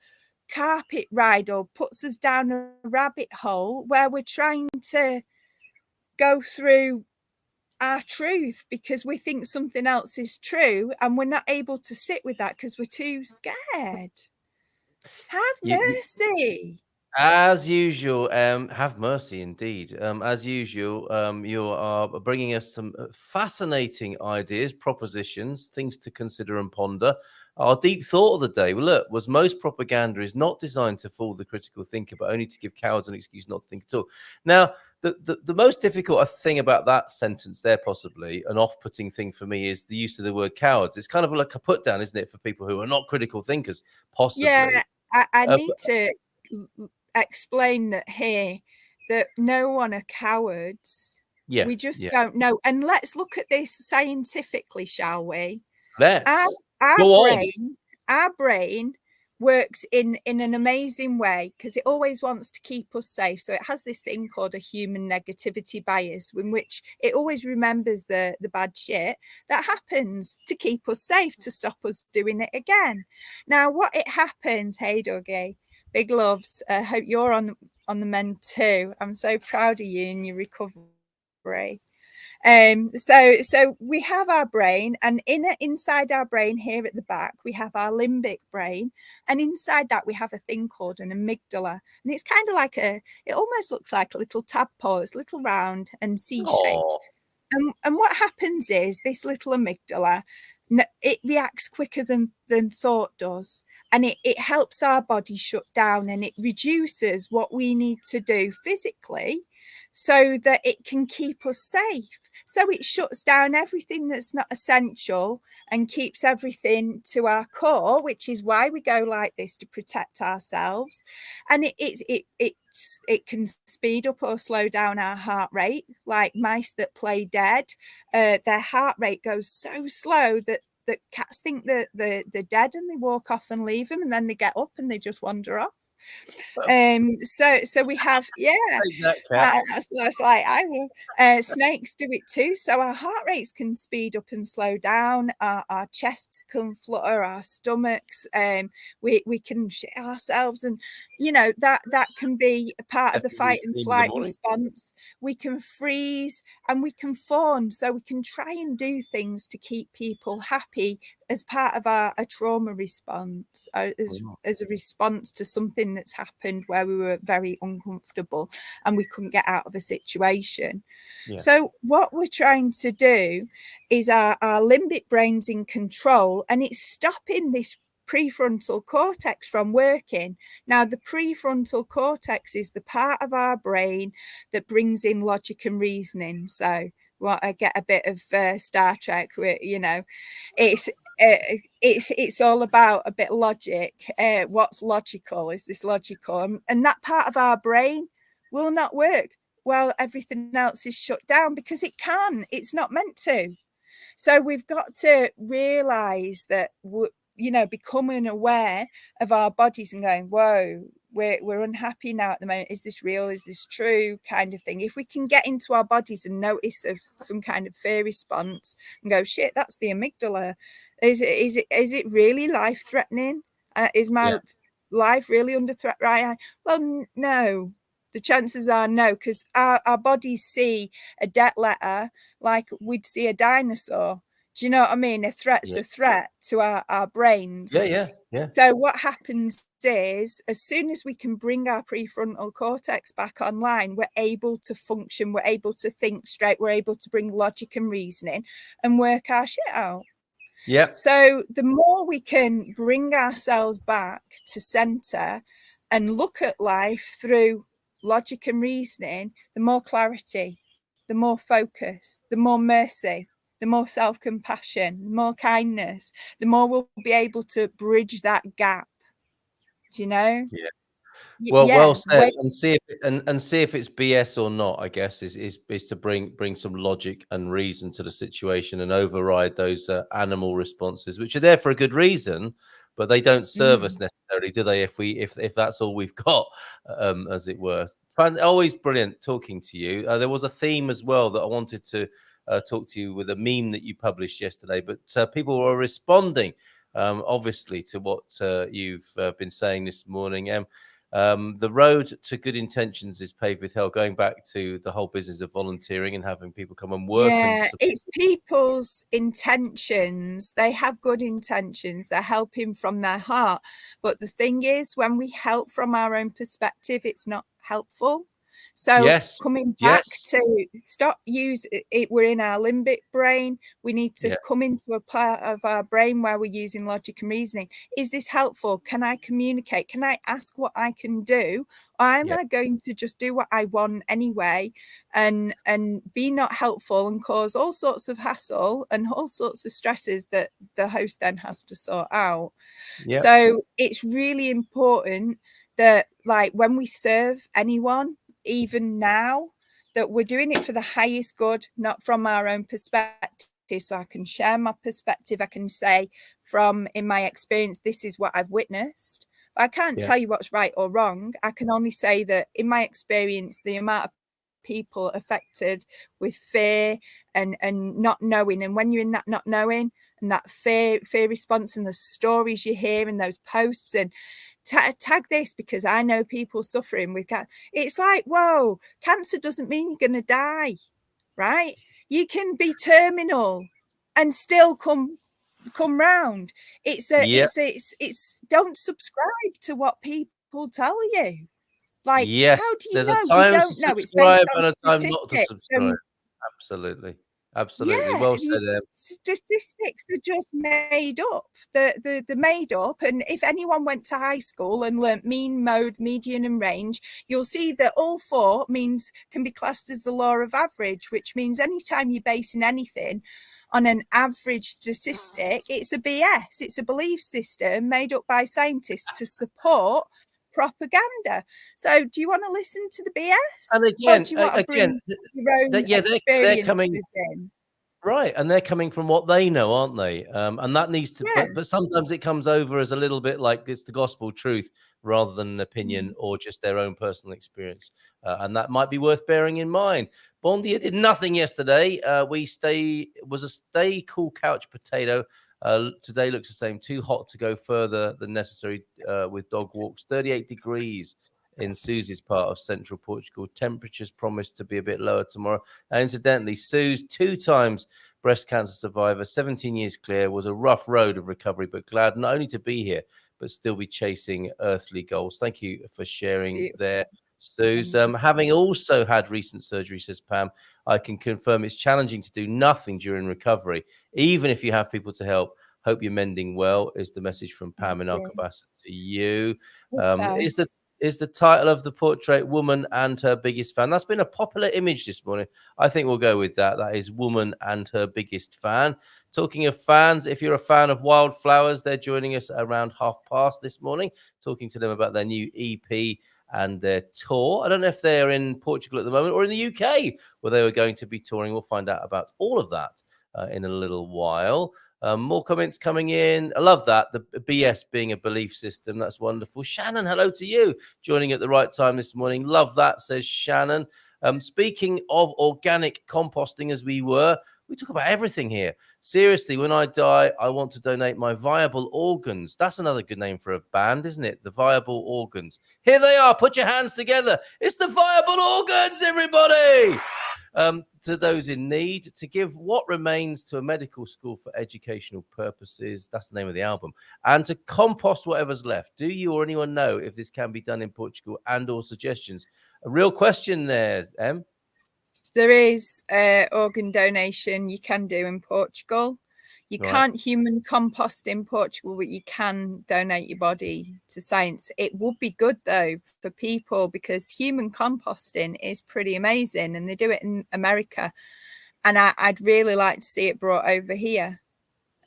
carpet ride, or puts us down a rabbit hole where we're trying to go through our truth because we think something else is true, and we're not able to sit with that because we're too scared. Have mercy. As usual, have mercy indeed. As usual, you are bringing us some fascinating ideas, propositions, things to consider and ponder. Our deep thought of the day, well, look, was most propaganda is not designed to fool the critical thinker, but only to give cowards an excuse not to think at all. Now, the most difficult thing about that sentence there, possibly an off-putting thing for me, is the use of the word cowards. It's kind of like a put down, isn't it, for people who are not critical thinkers, possibly. Yeah, I need to explain that here, that no one are cowards. Yeah, we just don't know. And let's look at this scientifically, shall we? Let's our brain works in an amazing way, because it always wants to keep us safe. So it has this thing called a human negativity bias, in which it always remembers the bad shit that happens to keep us safe, to stop us doing it again. Now, what it happens, hey Dougie, big loves, hope you're on the mend too. I'm so proud of you and your recovery. So we have our brain, and inside our brain here at the back, we have our limbic brain, and inside that we have a thing called an amygdala, and it's kind of like it almost looks like a little tadpole. It's little round and C-shaped. And what happens is this little amygdala, it reacts quicker than thought does, and it helps our body shut down, and it reduces what we need to do physically so that it can keep us safe. So it shuts down everything that's not essential and keeps everything to our core, which is why we go like this, to protect ourselves. And it can speed up or slow down our heart rate. Like mice that play dead, their heart rate goes so slow that cats think that they're dead, and they walk off and leave them, and then they get up and they just wander off. So we have that's like I will. Snakes do it too. So our heart rates can speed up and slow down. Our chests can flutter. Our stomachs. We can shit ourselves, and that can be a part of the fight and flight response. We can freeze and we can fawn. So we can try and do things to keep people happy as part of a trauma response, as a response to something that's happened where we were very uncomfortable and we couldn't get out of a situation. So what we're trying to do is our limbic brain's in control, and it's stopping this prefrontal cortex from working. Now, the prefrontal cortex is the part of our brain that brings in logic and reasoning. So I get a bit of Star Trek, where it's all about a bit of logic. What's logical? Is this logical? And that part of our brain will not work while everything else is shut down, because it can. It's not meant to. So we've got to realize that, becoming aware of our bodies and going, whoa, we're unhappy now at the moment. Is this real? Is this true? Kind of thing. If we can get into our bodies and notice some kind of fear response and go, shit, that's the amygdala. Is it really life threatening? Is my life really under threat right now? Well, no. The chances are no, because our bodies see a debt letter like we'd see a dinosaur. Do you know what I mean? A threat's Yeah. a threat to our brains. Yeah. So what happens is, as soon as we can bring our prefrontal cortex back online, we're able to function, we're able to think straight, we're able to bring logic and reasoning and work our shit out. Yep. So the more we can bring ourselves back to center and look at life through logic and reasoning, the more clarity, the more focus, the more mercy, the more self-compassion, the more kindness, the more we'll be able to bridge that gap. Do you know? Yeah. Well, well Yeah. said. And see if and see if it's BS or not. I guess is to bring some logic and reason to the situation and override those animal responses, which are there for a good reason, but they don't serve us necessarily, do they? If that's all we've got, as it were. Always brilliant talking to you. There was a theme as well that I wanted to talk to you with a meme that you published yesterday, but people were responding, obviously, to what you've been saying this morning. The road to good intentions is paved with hell. Going back to the whole business of volunteering and having people come and work. Yeah, it's people's intentions. They have good intentions. They're helping from their heart. But the thing is, when we help from our own perspective, it's not helpful. So Yes. coming back Yes. to stop use it, we're in our limbic brain. We need to Yeah. come into a part of our brain where we're using logic and reasoning. Is this helpful? Can I communicate? Can I ask what I can do? Or am I going to just do what I want anyway and be not helpful and cause all sorts of hassle and all sorts of stresses that the host then has to sort out? Yep. So it's really important that, like, when we serve anyone, even now, that we're doing it for the highest good, not from our own perspective. So I can share my perspective. I can say, from in my experience, this is what I've witnessed. But I can't tell you what's right or wrong. I can only say that in my experience, the amount of people affected with fear and not knowing, and when you're in that not knowing and that fear response and the stories you hear in those posts and tag this because I know people suffering with cancer. It's like, whoa, cancer doesn't mean you're going to die, right? You can be terminal and still come round. It's don't subscribe to what people tell you. Like, Yes. how do you There's a know? You time to don't know. It's based subscribe on and a time not to statistics. subscribe. Absolutely. Absolutely. Yeah, Well said, Em. statistics are just made up. They're made up. And if anyone went to high school and learnt mean, mode, median, and range, you'll see that all four means can be classed as the law of average, which means anytime you're basing anything on an average statistic, it's a BS. It's a belief system made up by scientists to support propaganda. So do you want to listen to the BS? And Or do you want to again, bring your own they're coming experiences in? right, and they're coming from what they know, aren't they? And that needs to, Yeah. but sometimes it comes over as a little bit like it's the gospel truth rather than an opinion or just their own personal experience, and that might be worth bearing in mind. Bondia did nothing yesterday. Was a stay cool couch potato. Today looks the same. Too hot to go further than necessary with dog walks. 38 degrees in Susie's part of central Portugal. Temperatures promised to be a bit lower tomorrow. And incidentally, Sue's 2 times breast cancer survivor, 17 years clear, was a rough road of recovery, but glad not only to be here, but still be chasing earthly goals. Thank you for sharing there, Suze. Having also had recent surgery, says Pam, I can confirm it's challenging to do nothing during recovery, even if you have people to help. Hope you're mending well, is the message from Pam in Alcobaça to you. Is the title of the portrait Woman and Her Biggest Fan? That's been a popular image this morning. I think we'll go with that. That is Woman and Her Biggest Fan. Talking of fans, if you're a fan of Wildflowers, they're joining us around past this morning, talking to them about their new EP and their tour. I don't know if they're in Portugal at the moment or in the UK where they were going to be touring. We'll find out about all of that in a little while. More comments coming in. I love that. The BS being a belief system. That's wonderful. Shannon, hello to you. Joining at the right time this morning. Love that, says Shannon. Speaking of organic composting, as we were, We talk about everything here. Seriously, when I die, I want to donate my viable organs. That's another good name for a band, isn't it? The Viable Organs. Here they are. Put your hands together. It's the Viable Organs, everybody. To those in need, to give what remains to a medical school for educational purposes. That's the name of the album. And to compost whatever's left. Do you or anyone know if this can be done in Portugal, and or suggestions? A real question there, Em. There is organ donation you can do in Portugal. You can't human compost in Portugal, but you can donate your body to science. It would be good, though, for people, because human composting is pretty amazing, and they do it in America. And I'd really like to see it brought over here.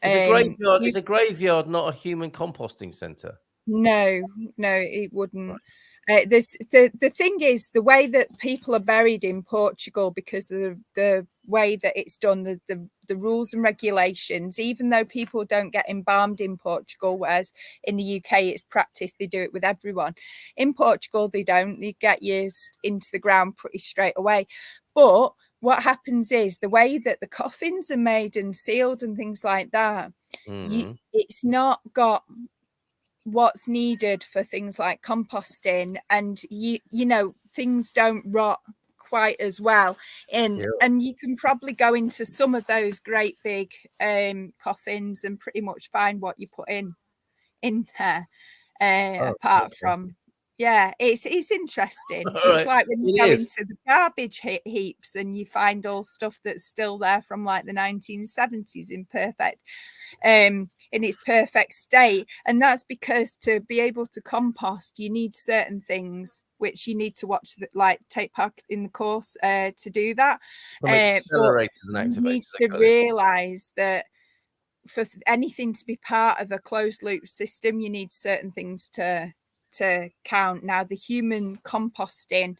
Is a graveyard not a human composting centre? No, it wouldn't. The thing is, the way that people are buried in Portugal, because of the way that it's done, the rules and regulations, even though people don't get embalmed in Portugal, whereas in the UK it's practiced, they do it with everyone. In Portugal, they don't. They get you into the ground pretty straight away. But what happens is, the way that the coffins are made and sealed and things like that, it's not got what's needed for things like composting, and you know, things don't rot quite as well. And you can probably go into some of those great big coffins and pretty much find what you put in there, apart from it's interesting. It's like when you go into the garbage heaps and you find all stuff that's still there from like the 1970s in its perfect state. And that's because to be able to compost, you need certain things, which you need to watch, take part in the course to do that. Accelerators and activators. You need to realise that for anything to be part of a closed loop system, you need certain things to count. Now, the human composting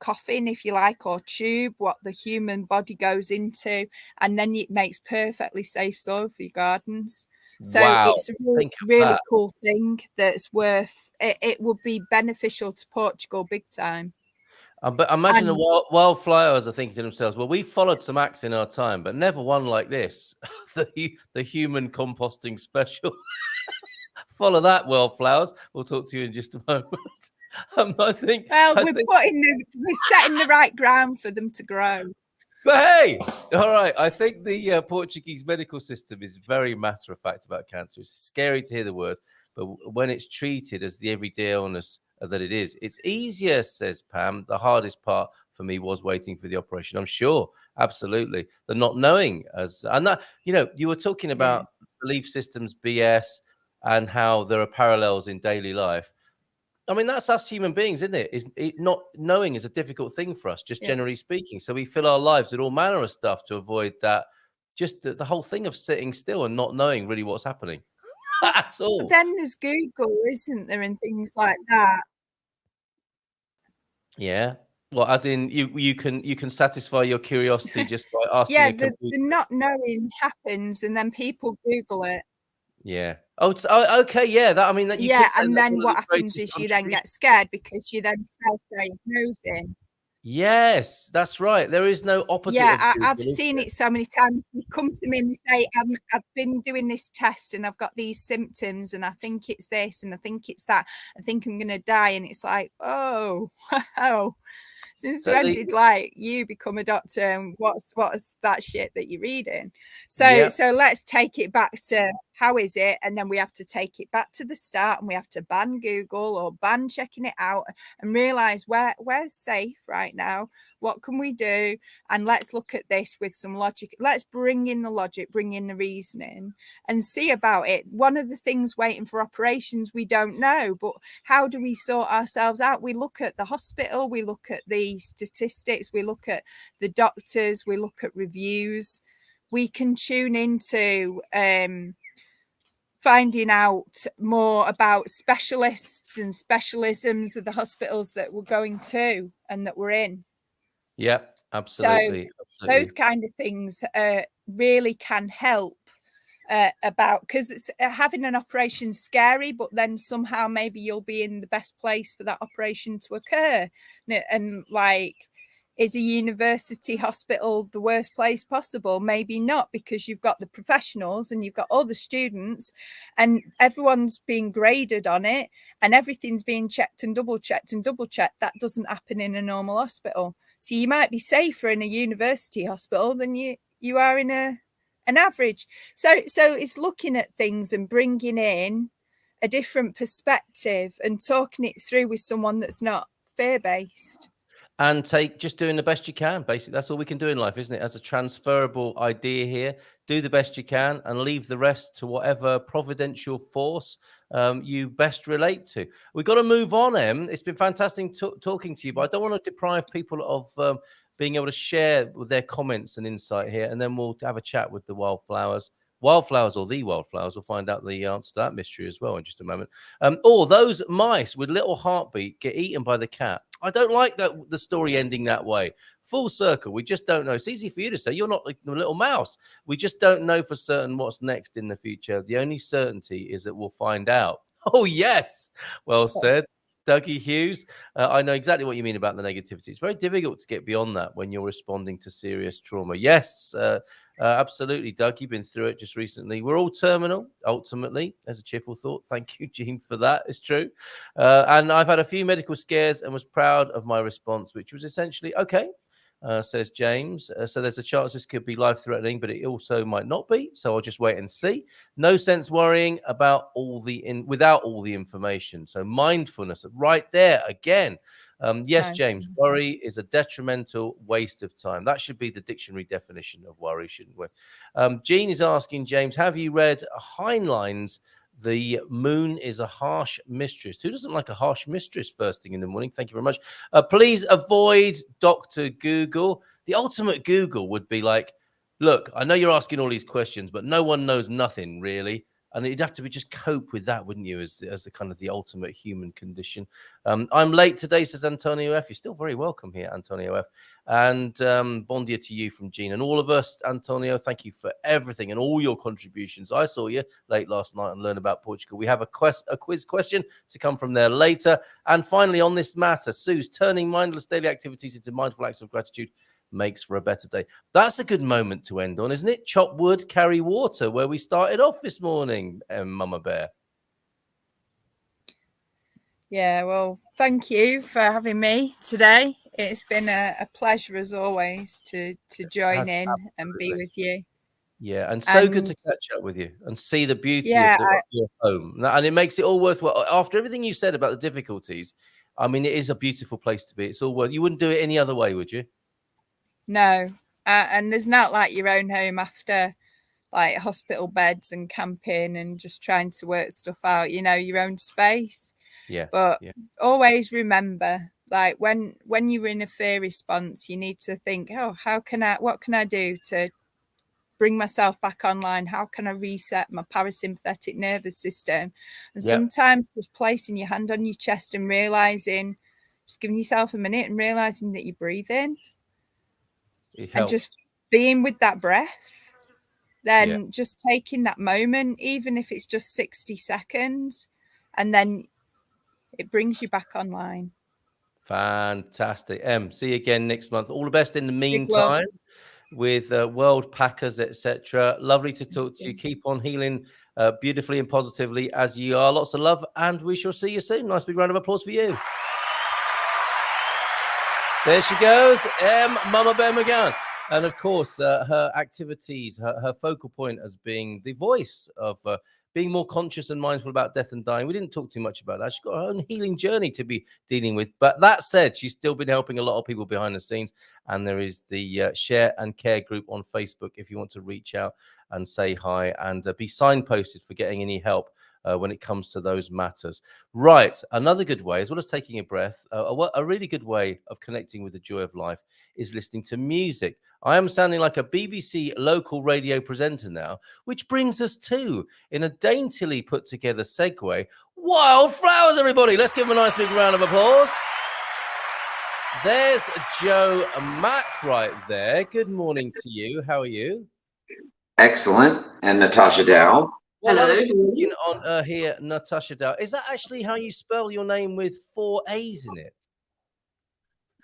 coffin, if you like, or tube, what the human body goes into, and then it makes perfectly safe soil for your gardens. So it's a really cool thing that's worth it. It would be beneficial to Portugal big time. But imagine the wildflowers are thinking to themselves, well, we followed some acts in our time, but never one like this. the human composting special. Follow that, wildflowers. We'll talk to you in just a moment. We're setting the right ground for them to grow. But hey, all right. I think the Portuguese medical system is very matter of fact about cancer. It's scary to hear the word, but when it's treated as the everyday illness that it is, it's easier, says Pam. The hardest part for me was waiting for the operation. I'm sure, absolutely. The not knowing, and that, you know, you were talking about belief systems, BS, and how there are parallels in daily life. I mean, that's us human beings, isn't it? Not knowing is a difficult thing for us, just generally speaking. So we fill our lives with all manner of stuff to avoid that. Just the whole thing of sitting still and not knowing really what's happening at all. But then there's Google, isn't there, and things like that. Yeah. Well, as in you can satisfy your curiosity just by asking. The not knowing happens, and then people Google it. Yeah. Oh, okay. Yeah. That, I mean, that. And then what happens is you then get scared because you then self-diagnosing. Yes, that's right. There is no opposite. Yeah, I've seen it so many times. They come to me and they say, I've been doing this test and I've got these symptoms and I think it's this and I think it's that. I think I'm going to die. And it's like, oh, wow. Since when did you become a doctor, and what's that shit that you're reading? So let's take it back to how is it, and then we have to take it back to the start, and we have to ban Google or ban checking it out and realize where's safe right now. What can we do? And let's look at this with some logic. Let's bring in the logic, bring in the reasoning, and see about it. One of the things waiting for operations, we don't know, but how do we sort ourselves out? We look at the hospital, we look at the statistics, we look at the doctors, we look at reviews. We can tune into finding out more about specialists and specialisms of the hospitals that we're going to and that we're in. Yeah, absolutely. So those kind of things really can help because it's having an operation scary, but then somehow maybe you'll be in the best place for that operation to occur. And like, Is a university hospital the worst place possible? Maybe not, because you've got the professionals and you've got all the students and everyone's being graded on it and everything's being checked and double checked and double checked. That doesn't happen in a normal hospital. So you might be safer in a university hospital than you are in an average. So it's looking at things and bringing in a different perspective and talking it through with someone that's not fear-based. And just doing the best you can. Basically, that's all we can do in life, isn't it? As a transferable idea here, do the best you can and leave the rest to whatever providential force you best relate to. We've got to move on, Em. It's been fantastic talking to you, but I don't want to deprive people of being able to share with their comments and insight here, and then we'll have a chat with the wildflowers or the wildflowers. We'll find out the answer to that mystery as well in just a moment. Or those mice with little heartbeat get eaten by the cat. I don't like the story ending that way. Full circle. We just don't know. It's easy for you to say. You're not like the little mouse. We just don't know for certain what's next in the future. The only certainty is that we'll find out. Oh, yes. Well said, Dougie Hughes. I know exactly what you mean about the negativity. It's very difficult to get beyond that when you're responding to serious trauma. Yes, absolutely, Doug. You've been through it just recently. We're all terminal, ultimately. There's a cheerful thought. Thank you, Jean, for that. It's true. And I've had a few medical scares and was proud of my response, which was essentially, okay, says James. So there's a chance this could be life-threatening, but it also might not be. So I'll just wait and see. No sense worrying about without all the information. So mindfulness right there again. Yes, James, worry is a detrimental waste of time. That should be the dictionary definition of worry, shouldn't we? Jean is asking, James, have you read Heinlein's The Moon is a Harsh Mistress? Who doesn't like a harsh mistress first thing in the morning? Thank you very much. Please avoid Dr. Google. The ultimate Google would be like, look, I know you're asking all these questions, but no one knows nothing really. And you'd have to just cope with that, wouldn't you, as the kind of the ultimate human condition. I'm late today, says Antonio F. You're still very welcome here, Antonio F. And bon dia to you from Jean and all of us, Antonio. Thank you for everything and all your contributions. I saw you late last night and learned about Portugal. We have a quiz question to come from there later. And finally, on this matter, Sue's turning mindless daily activities into mindful acts of gratitude makes for a better day. That's a good moment to end on, isn't it? Chop wood, carry water, where we started off this morning, Mama Bear. Yeah, well, thank you for having me today. It's been a pleasure as always to join in and be with you. Yeah, and so good to catch up with you and see the beauty of your home. And it makes it all worthwhile. After everything you said about the difficulties, I mean, it is a beautiful place to be. It's all worth. You wouldn't do it any other way, would you? No, and there's not like your own home after like hospital beds and camping and just trying to work stuff out, you know, your own space. Yeah. But always remember, like when you're in a fear response, you need to think, oh, what can I do to bring myself back online? How can I reset my parasympathetic nervous system? And sometimes just placing your hand on your chest and just giving yourself a minute and realizing that you're breathing. And just being with that breath, then just taking that moment, even if it's just 60 seconds, and then it brings you back online. Fantastic. See you again next month. All the best in the meantime with World Packers, etc. Lovely to talk to you. Keep on healing beautifully and positively as you are. Lots of love, and we shall see you soon. Nice big round of applause for you. There she goes, Mamabear McGowan. And of course, her activities, her focal point as being the voice of being more conscious and mindful about death and dying. We didn't talk too much about that. She's got her own healing journey to be dealing with. But that said, she's still been helping a lot of people behind the scenes. And there is the Share and Care group on Facebook if you want to reach out and say hi and be signposted for getting any help when it comes to those matters. Right. Another good way, as well as taking a breath, a really good way of connecting with the joy of life is listening to music. I am sounding like a BBC local radio presenter now, which brings us to, in a daintily put together segue, wildflowers, everybody. Let's give them a nice big round of applause. There's Joe Mack right there. Good morning to you. How are you? Excellent. And Natasha Dow. Well, hello. I was thinking on here, Natasha Dow. Is that actually how you spell your name with 4 A's in it?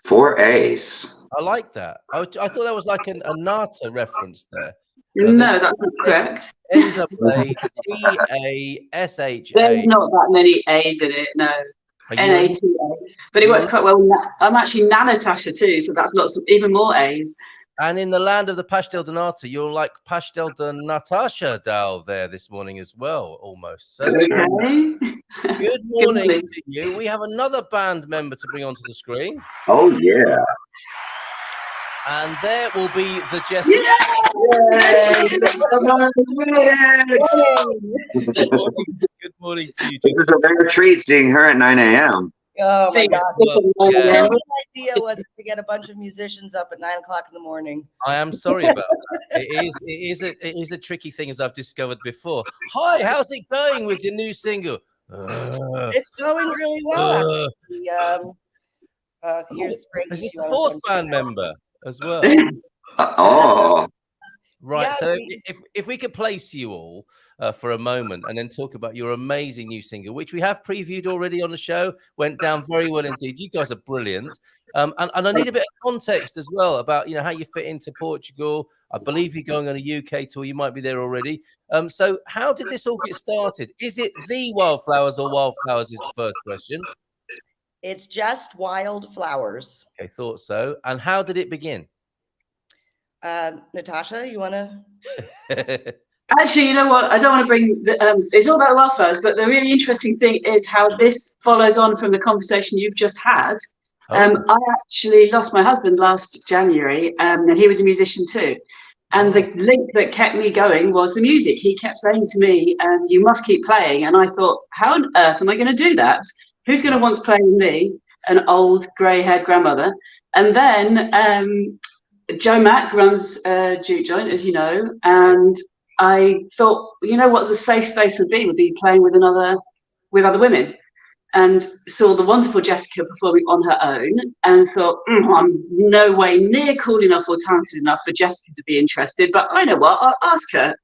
4 A's. I like that. I thought that was like a Nata reference there. No, that's not correct. NAATASHA. There's not that many A's in it, no. Are you NATA. But it works quite well. I'm actually Nanatasha too, so that's lots of even more A's. And in the land of the Pastel de Nata, you're like Pastel de Natasha Dow there this morning as well, almost. So Okay. good morning to you. We have another band member to bring onto the screen. Oh, yeah. And there will be the Jessie. Good morning to you. This is a rare treat seeing her at 9 a.m. Oh my God! Well, yeah. The idea was to get a bunch of musicians up at 9 o'clock in the morning. I am sorry about that. It is a tricky thing, as I've discovered before. Hi, how's it going with your new single? It's going really well. Here's Is this the fourth band member as well? Oh. Right. Yeah, So if we could place you all for a moment and then talk about your amazing new single, which we have previewed already on the show, went down very well indeed. You guys are brilliant. And I need a bit of context as well about, how you fit into Portugal. I believe you're going on a UK tour. You might be there already. So how did this all get started? Is it the Wildflowers or Wildflowers is the first question. It's just Wildflowers. Okay, thought so. And how did it begin? Natasha, you want to? Actually, you know what? I don't want to bring it's all about Wildflowers, but the really interesting thing is how this follows on from the conversation you've just had. I actually lost my husband last January, and he was a musician too. And the link that kept me going was the music. He kept saying to me, you must keep playing. And I thought, how on earth am I going to do that? Who's going to want to play with me, an old grey-haired grandmother? And then Joe Mack runs Juke Joint, as you know, and I thought, you know what the safe space would be playing with other women, and saw the wonderful Jessica performing on her own, and thought, I'm no way near cool enough or talented enough for Jessica to be interested, but I know what, I'll ask her.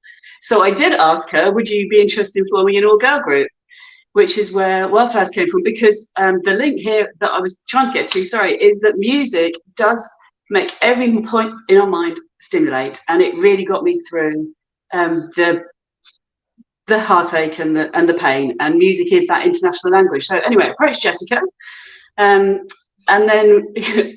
So I did ask her, would you be interested in forming an all-girl group? Which is where Wildflowers came from, because the link here that I was trying to get to, is that music does make every point in our mind stimulate, and it really got me through the heartache and the pain, and music is that international language. So anyway, I approached Jessica, and then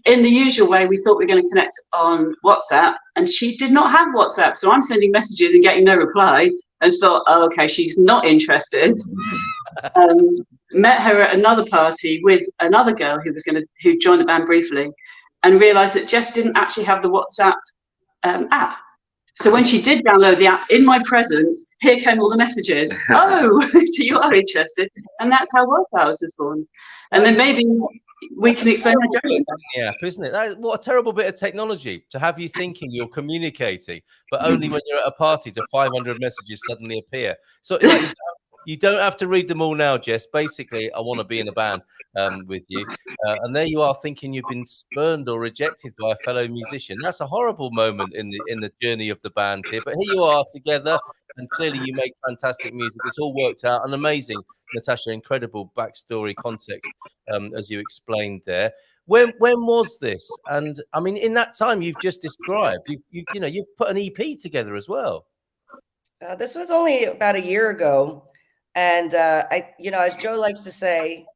in the usual way, we thought we were going to connect on WhatsApp, and she did not have WhatsApp, so I'm sending messages and getting no reply, and thought, oh, okay, she's not interested. Met her at another party with another girl who joined the band briefly, and realized that Jess didn't actually have the WhatsApp app. So when she did download the app in my presence, here came all the messages. Oh, so you are interested. And that's how Wildflowers was born. And then maybe we can explain that journey. Yeah, isn't it? What a terrible bit of technology to have you thinking you're communicating, but only when you're at a party do 500 messages suddenly appear. So you don't have to read them all now, Jess. Basically, I want to be in a band with you. And there you are thinking you've been spurned or rejected by a fellow musician. That's a horrible moment in the journey of the band here. But here you are together, and clearly you make fantastic music. It's all worked out, and amazing, Natasha, incredible backstory context, as you explained there. When was this? And I mean, in that time you've just described, you've put an EP together as well. This was only about a year ago. And as Joe likes to say,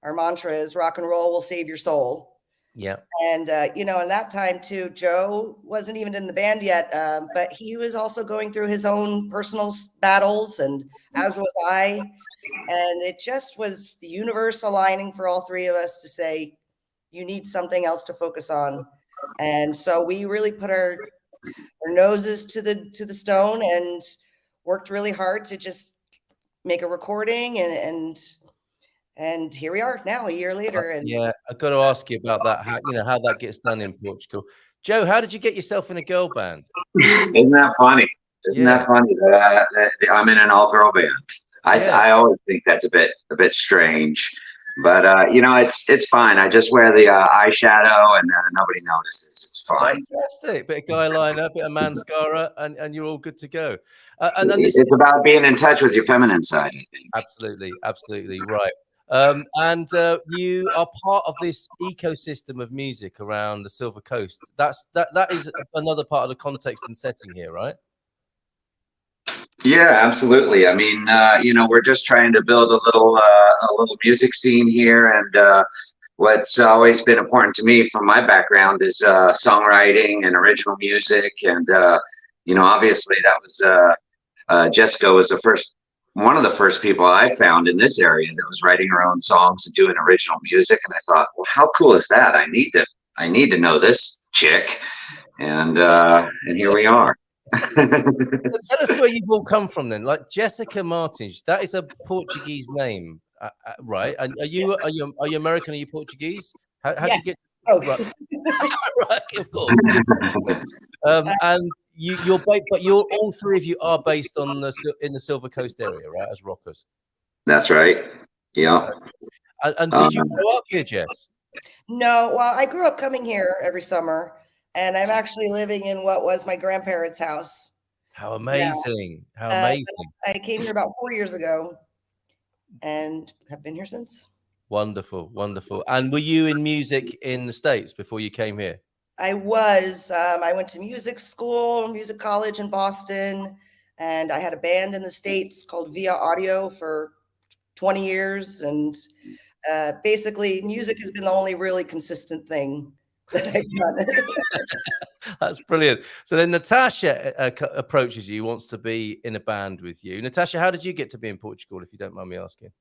our mantra is rock and roll will save your soul. Yeah. And, in that time too, Joe wasn't even in the band yet, but he was also going through his own personal battles, and as was I. And it just was the universe aligning for all three of us to say, you need something else to focus on. And so we really put our noses to the stone and worked really hard to just make a recording, and here we are now, a year later. And yeah, I've got to ask you about that. How that gets done in Portugal. Joe, how did you get yourself in a girl band? Isn't that funny? Isn't that funny that I'm in an all-girl band? I always think that's a bit strange, but it's fine. I just wear the eyeshadow, and nobody notices. It's fine. Fantastic. Bit of guy liner, bit of mascara, and you're all good to go. It's about being in touch with your feminine side, I think. Absolutely right. And you are part of this ecosystem of music around the Silver Coast. That is another part of the context and setting here, right? Yeah, absolutely. I mean, we're just trying to build a little music scene here, and what's always been important to me from my background is songwriting and original music, and obviously that was Jessica was one of the first people I found in this area that was writing her own songs and doing original music, and I thought, well, how cool is that? I need to know this chick, and here we are. Tell us where you've all come from then. Like Jessica Martins, that is a Portuguese name, right? And are you American? Are you Portuguese? How Yes. did you get? Oh. Right, of course. And but you're all three of you are based in the Silver Coast area, right? As rockers. That's right. Yeah. And did you grow up here, Jess? No, well, I grew up coming here every summer, and I'm actually living in what was my grandparents' house. How amazing! Yeah. How amazing! I came here about 4 years ago, and have been here since. Wonderful, wonderful. And were you in music in the States before you came here? I was. I went to music school, music college in Boston, and I had a band in the States called Via Audio for 20 years. And basically, music has been the only really consistent thing that I've done. That's brilliant. So then Natasha approaches you, wants to be in a band with you. Natasha, how did you get to be in Portugal, if you don't mind me asking?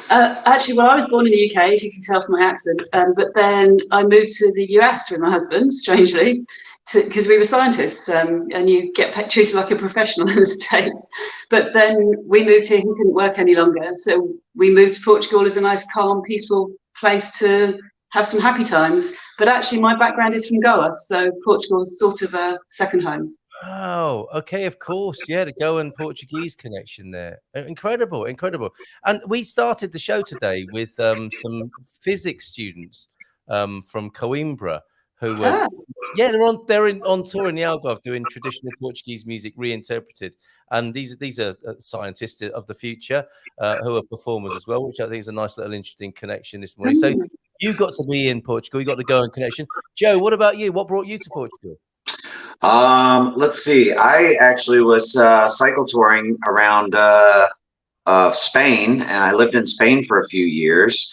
Actually, well, I was born in the UK, as you can tell from my accent, but then I moved to the US with my husband, strangely, because we were scientists, and you get treated like a professional in the States. But then we moved here, he couldn't work any longer, so we moved to Portugal as a nice, calm, peaceful place to have some happy times. But actually, my background is from Goa, so Portugal is sort of a second home. Oh, okay, of course. Yeah, the Goan Portuguese connection there. Incredible, incredible. And we started the show today with some physics students from GuMPer who were they're on tour in the Algarve doing traditional Portuguese music reinterpreted. And these are scientists of the future who are performers as well, which I think is a nice little interesting connection this morning. So you got to be in Portugal, you got the Goan connection. Joe, what about you? What brought you to Portugal? Let's see. I actually was cycle touring around Spain, and I lived in Spain for a few years,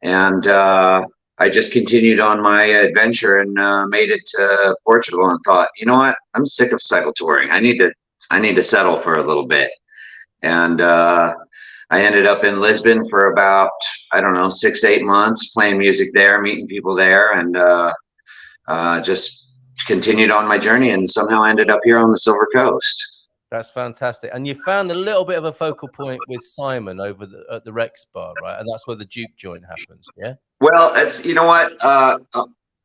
and I just continued on my adventure and made it to Portugal and thought, you know what? I'm sick of cycle touring. I need to settle for a little bit, and I ended up in Lisbon for about, I don't know, 6-8 months playing music there, meeting people there, and just continued on my journey and somehow ended up here on the Silver Coast. That's fantastic. And you found a little bit of a focal point with Simon over at the Rex Bar, right? And that's where the juke joint happens, yeah? Well, it's, you know what,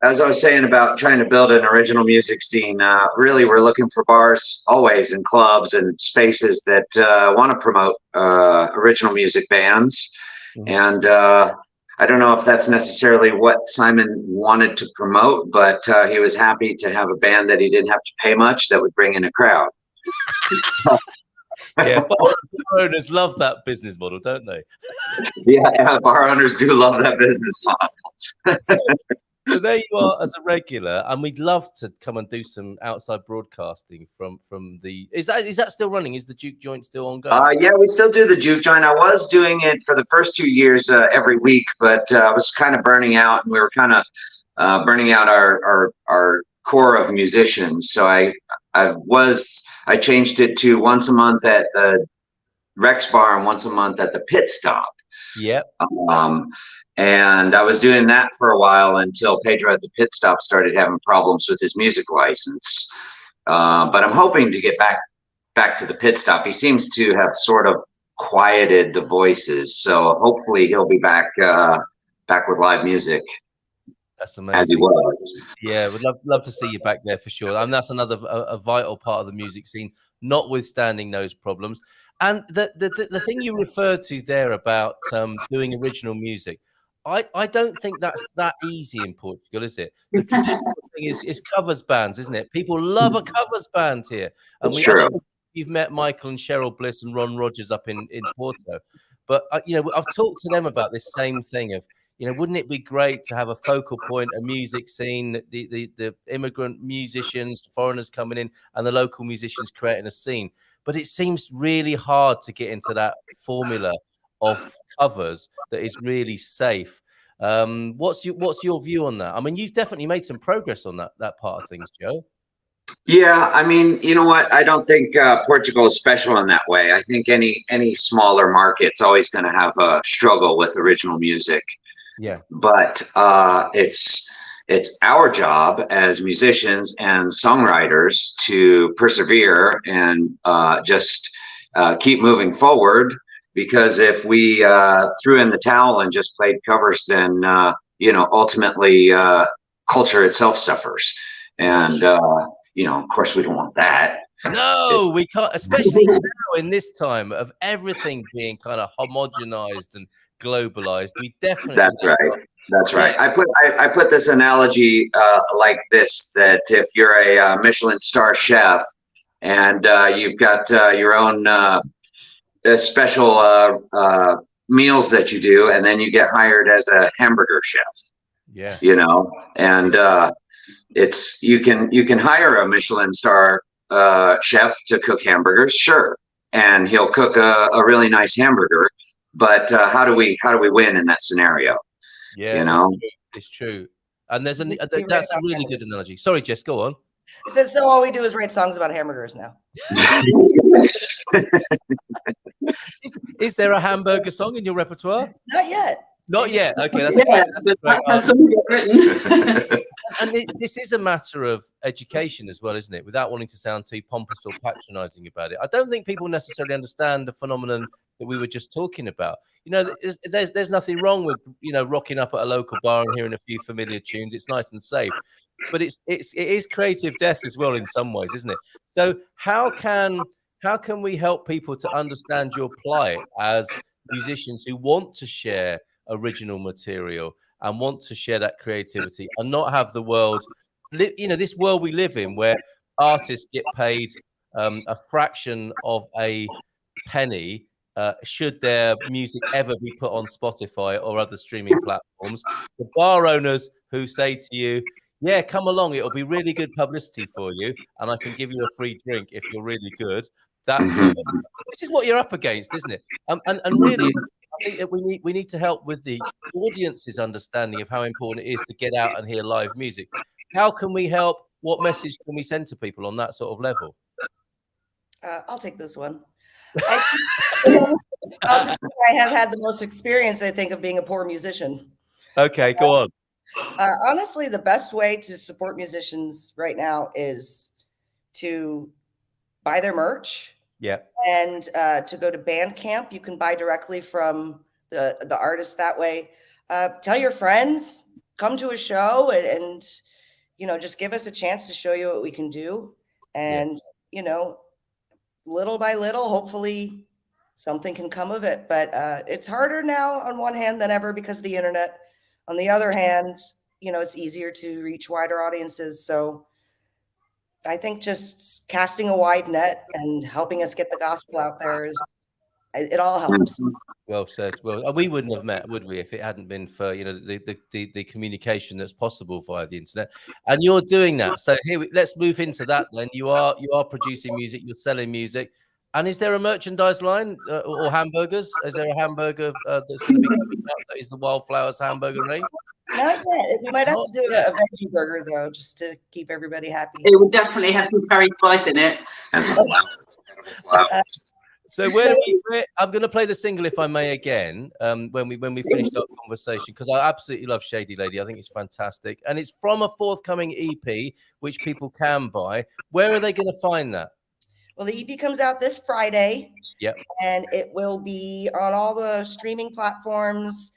as I was saying about trying to build an original music scene, really we're looking for bars always and clubs and spaces that want to promote original music bands. And I don't know if that's necessarily what Simon wanted to promote, but he was happy to have a band that he didn't have to pay much that would bring in a crowd. Yeah, bar owners love that business model, don't they? Yeah, bar owners do love that business model. So there you are as a regular, and we'd love to come and do some outside broadcasting from the. Is that still running? Is the juke joint still ongoing? Yeah, we still do the juke joint. I was doing it for the first 2 years every week, but I was kind of burning out, and we were kind of burning out our core of musicians. So I changed it to once a month at the Rex Bar and once a month at the Pit Stop. Yep. And I was doing that for a while until Pedro at the Pit Stop started having problems with his music license. But I'm hoping to get back to the Pit Stop. He seems to have sort of quieted the voices, so hopefully he'll be back with live music. That's amazing. As he was. Yeah, we'd love to see you back there for sure. And that's another a vital part of the music scene, notwithstanding those problems. And the thing you referred to there about doing original music, I don't think that's that easy in Portugal, is it? The traditional thing is covers bands, isn't it? People love a covers band here. And you've met Michael and Cheryl Bliss and Ron Rogers up in Porto. But you know, I've talked to them about this same thing of, you know, wouldn't it be great to have a focal point, a music scene, the immigrant musicians, the foreigners coming in, and the local musicians creating a scene? But it seems really hard to get into that formula of covers that is really safe. What's your view on that? I mean, you've definitely made some progress on that part of things, Joe. Yeah, I mean, you know what? I don't think Portugal is special in that way. I think any smaller market's always going to have a struggle with original music. Yeah. But it's our job as musicians and songwriters to persevere and just keep moving forward. Because if we threw in the towel and just played covers, then you know, ultimately culture itself suffers. And you know, of course, we don't want that. No, we can't, especially now in this time of everything being kind of homogenized and globalized. We definitely. That's right. That's right. I put this analogy like this: that if you're a Michelin star chef and you've got your own special meals that you do, and then you get hired as a hamburger chef. Yeah. You know, and it's you can hire a Michelin star chef to cook hamburgers, sure, and he'll cook a really nice hamburger. But how do we win in that scenario? Yeah, you know, it's true. And that's a really good analogy. Sorry, Jess, go on. It says, so all we do is write songs about hamburgers now. Is there a hamburger song in your repertoire? Not yet. Not yet. Okay, that's written. And this is a matter of education as well, isn't it? Without wanting to sound too pompous or patronizing about it. I don't think people necessarily understand the phenomenon that we were just talking about. You know, there's nothing wrong with, you know, rocking up at a local bar and hearing a few familiar tunes. It's nice and safe. But it is creative death as well in some ways, isn't it? So how can we help people to understand your plight as musicians who want to share original material and want to share that creativity and not have the world, you know, this world we live in where artists get paid a fraction of a penny should their music ever be put on Spotify or other streaming platforms? The bar owners who say to you, yeah, come along, it'll be really good publicity for you, and I can give you a free drink if you're really good. That's this is what you're up against, isn't it? And really, I think that we need to help with the audience's understanding of how important it is to get out and hear live music. How can we help? What message can we send to people on that sort of level? I'll take this one. I'll just say I have had the most experience, I think, of being a poor musician. Okay, go on. Honestly, the best way to support musicians right now is to buy their merch. Yeah. And to go to Bandcamp. You can buy directly from the artist that way. Tell your friends, come to a show and you know, just give us a chance to show you what we can do. And, you know, little by little, hopefully something can come of it. But it's harder now on one hand than ever because of the internet. On the other hand, you know, it's easier to reach wider audiences. So I think just casting a wide net and helping us get the gospel out there it all helps. Well said. Well, we wouldn't have met, would we, if it hadn't been for, you know, the communication that's possible via the internet. And you're doing that. So let's move into that. Then you are producing music, you're selling music. And is there a merchandise line or hamburgers? Is there a hamburger that's going to be coming out that is the Wildflowers hamburger range? Not yet. We might have to do a veggie burger though, just to keep everybody happy. It would definitely have some curry spice in it. So I'm going to play the single, if I may, again, when we finished our conversation, because I absolutely love Shady Lady. I think it's fantastic. And it's from a forthcoming EP, which people can buy. Where are they going to find that? Well, the EP comes out this Friday. Yep. And it will be on all the streaming platforms.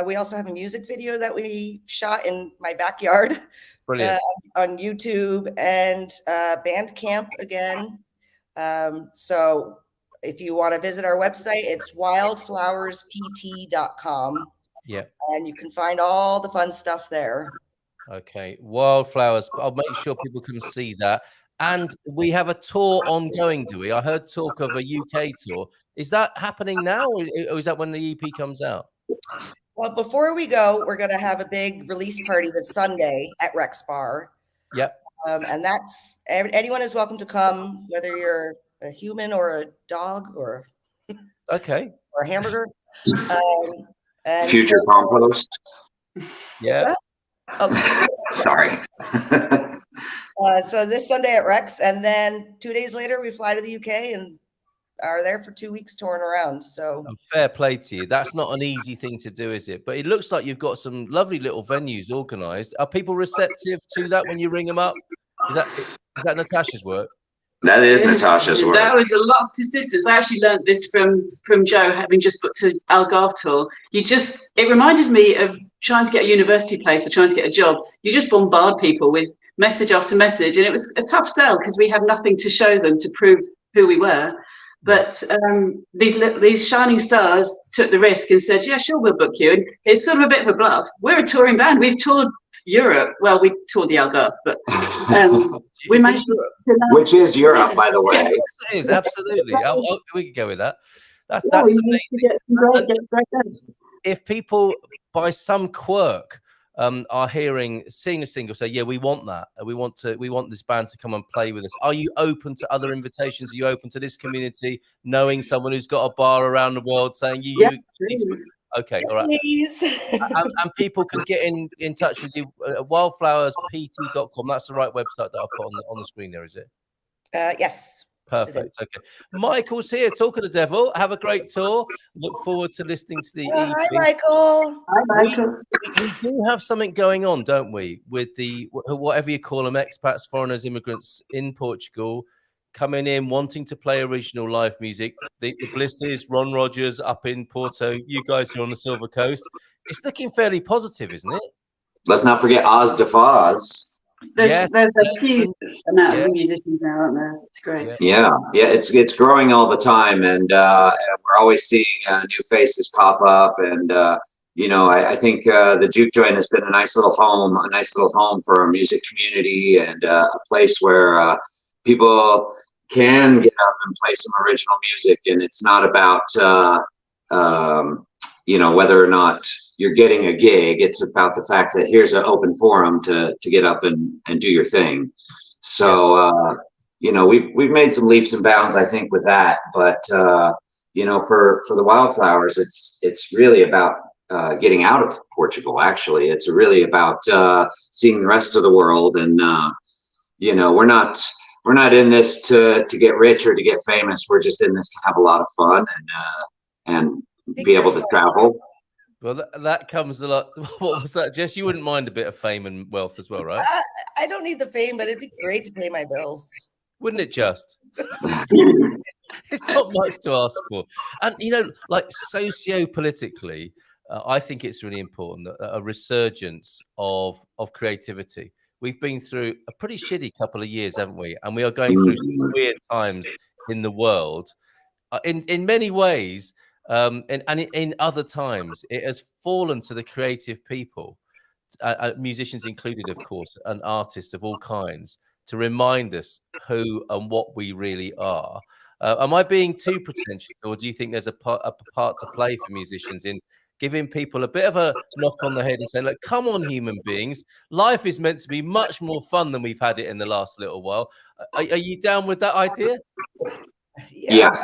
We also have a music video that we shot in my backyard. Brilliant. On YouTube and Bandcamp again. So if you want to visit our website, it's wildflowerspt.com. Yeah. And you can find all the fun stuff there. Okay. Wildflowers. I'll make sure people can see that. And we have a tour ongoing, do we? I heard talk of a UK tour. Is that happening now, or is that when the EP comes out? Well, before we go, we're going to have a big release party this Sunday at Rex Bar. Yep. And that's anyone is welcome to come, whether you're a human or a dog or okay or a hamburger. And future compost. Yeah. Okay. Sorry. So this Sunday at Rex, and then 2 days later we fly to the UK and are there for 2 weeks touring around. So fair play to you. That's not an easy thing to do, is it? But it looks like you've got some lovely little venues organized. Are people receptive to that when you ring them up? Is that Natasha's work? That is Natasha's work. That was a lot of persistence. I actually learned this from Joe, having just booked an Algarve tour. It reminded me of trying to get a university place or trying to get a job. You just bombard people with message after message, and it was a tough sell because we had nothing to show them to prove who we were. But these shining stars took the risk and said, yeah, sure, we'll book you. And it's sort of a bit of a bluff. We're a touring band. We've toured Europe. Well, we toured the Algarve, but we managed to... Which is Europe, by the way. Yeah, it is, absolutely. We could go with that. That's amazing. If people, by some quirk, are seeing a single, say, yeah, we want that. We want this band to come and play with us. Are you open to other invitations? Are you open to this community, knowing someone who's got a bar around the world saying okay, all right. and people can get in touch with you at wildflowerspt.com. That's the right website that I've put on the screen there, is it? Yes. Perfect. Okay. Michael's here, Talk of the Devil. Have a great tour. Look forward to listening to the EP. Hi, Michael. Hi, Michael. We do have something going on, don't we? With the whatever you call them, expats, foreigners, immigrants in Portugal coming in, wanting to play original live music. The Blisses, Ron Rogers up in Porto. You guys are on the Silver Coast. It's looking fairly positive, isn't it? Let's not forget Oz DeFaz. There's a huge amount of musicians now, aren't there? It's great. Yeah, it's growing all the time, and we're always seeing new faces pop up. And I think the Juke Joint has been a nice little home for our music community, and a place where people can get up and play some original music. And it's not about whether or not you're getting a gig. It's about the fact that here's an open forum to get up and do your thing. So we've made some leaps and bounds, I think, with that. But for the Wildflowers, it's really about getting out of Portugal. Actually, it's really about seeing the rest of the world. And we're not in this to get rich or to get famous. We're just in this to have a lot of fun and be able to travel. Well, that comes a lot. What was that, Jess? You wouldn't mind a bit of fame and wealth as well, right? I don't need the fame, but it'd be great to pay my bills. Wouldn't it just? It's not much to ask for. And, like socio-politically, I think it's really important that a resurgence of creativity. We've been through a pretty shitty couple of years, haven't we? And we are going through some weird times in the world. In many ways, and in other times, it has fallen to the creative people, musicians included, of course, and artists of all kinds, to remind us who and what we really are. Am I being too pretentious, or do you think there's a part to play for musicians in giving people a bit of a knock on the head and saying, look, come on, human beings, life is meant to be much more fun than we've had it in the last little while. Are you down with that idea? Yeah,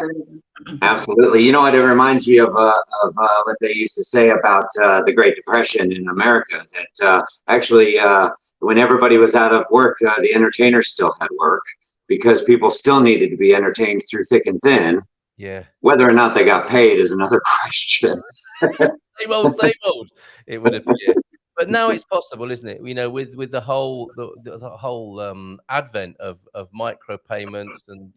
absolutely. You know what? It reminds me of what they used to say about the Great Depression in America, that actually when everybody was out of work, the entertainers still had work because people still needed to be entertained through thick and thin. Yeah. Whether or not they got paid is another question. Same old, it would appear. But now it's possible, isn't it? With the whole advent of micropayments and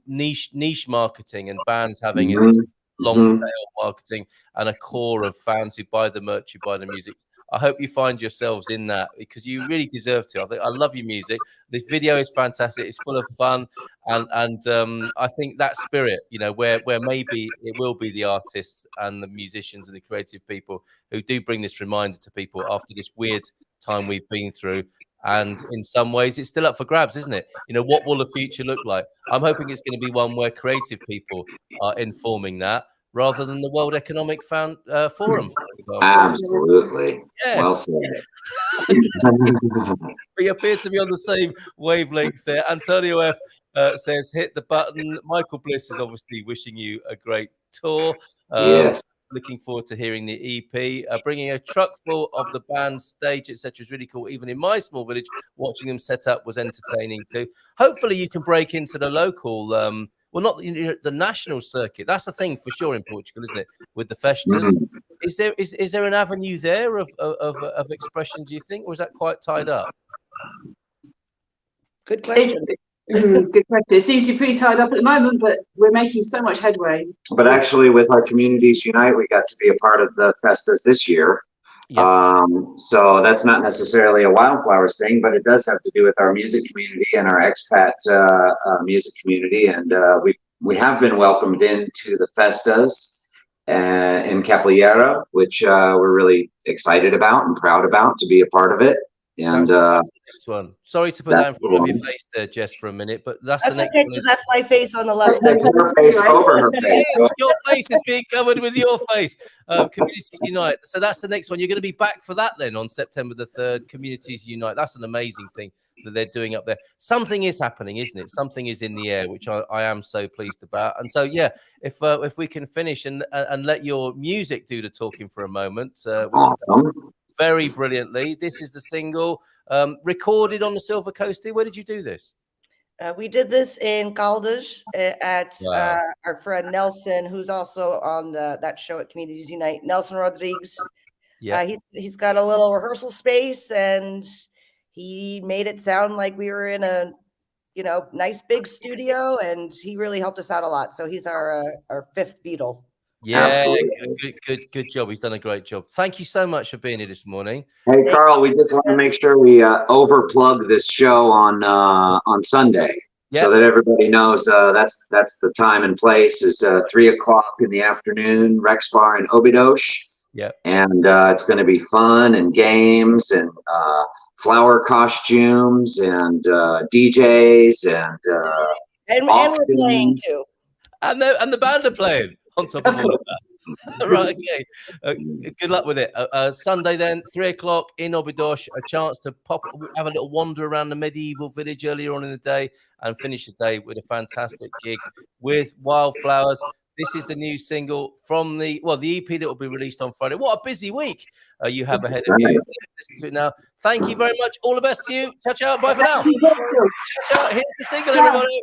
niche marketing and bands having this long tail marketing and a core of fans who buy the merch, who buy the music. I hope you find yourselves in that, because you really deserve to. I love your music. This video is fantastic. It's full of fun, and I think that spirit, where maybe it will be the artists and the musicians and the creative people who do bring this reminder to people after this weird time we've been through, And in some ways, it's still up for grabs, isn't it? You know, what will the future look like? I'm hoping it's going to be one where creative people are informing that rather than the World Economic Forum, for example. Absolutely. Yes. Well said. We appear to be on the same wavelength there. Antonio F says, hit the button. Michael Bliss is obviously wishing you a great tour. Yes. Looking forward to hearing the EP. Bringing a truck full of the band's stage, etc., is really cool. Even in my small village, watching them set up was entertaining too. Hopefully, you can break into the local, well, not the national circuit. That's the thing for sure in Portugal, isn't it? With the festas, is there an avenue there of expression? Do you think, or is that quite tied up? Good question. Good question. It seems to be pretty tied up at the moment, but we're making so much headway. But actually, with our Communities Unite, we got to be a part of the festas this year. Yep. So that's not necessarily a Wildflowers thing, but it does have to do with our music community and our expat music community. And we have been welcomed into the festas in Capoeira, which we're really excited about and proud about to be a part of it. And that's the next one. Sorry to put that in front of your face there, Jess, for a minute, but that's the next okay, one. because that's my face on the left. That's her face over her face. Your face is being covered with your face. Communities Unite. So that's the next one. You're going to be back for that then on September the 3rd. Communities Unite. That's an amazing thing that they're doing up there. Something is happening, isn't it? Something is in the air, which I am so pleased about. And so, yeah, if we can finish and let your music do the talking for a moment, which Awesome. very brilliantly. This is the single recorded on the Silver Coast. Where did you do this? We did this in Caldas at Wow. our friend Nelson, who's also on that show at Communities Unite. Nelson Rodriguez. Yeah. He's got a little rehearsal space, and he made it sound like we were in a nice big studio, and he really helped us out a lot. So he's our fifth Beatle. Yeah, good job. He's done a great job. Thank you so much for being here this morning. Hey, Carl, we just want to make sure we overplug this show on Sunday, so that everybody knows that's the time and place is 3 o'clock in the afternoon, Rex Bar in Óbidos. Yeah, and it's going to be fun and games and flower costumes and DJs and we're playing too. And the band are playing on top of all of that. Right, okay. Good luck with it. Sunday then, 3 o'clock in Óbidos. A chance to have a little wander around the medieval village earlier on in the day and finish the day with a fantastic gig with Wildflowers. This is the new single from the EP that will be released on Friday. What a busy week you have ahead of you. Listen to it now. Thank you very much. All the best to you. Ciao, ciao. Bye for now. Ciao, ciao. Here's the single, everybody.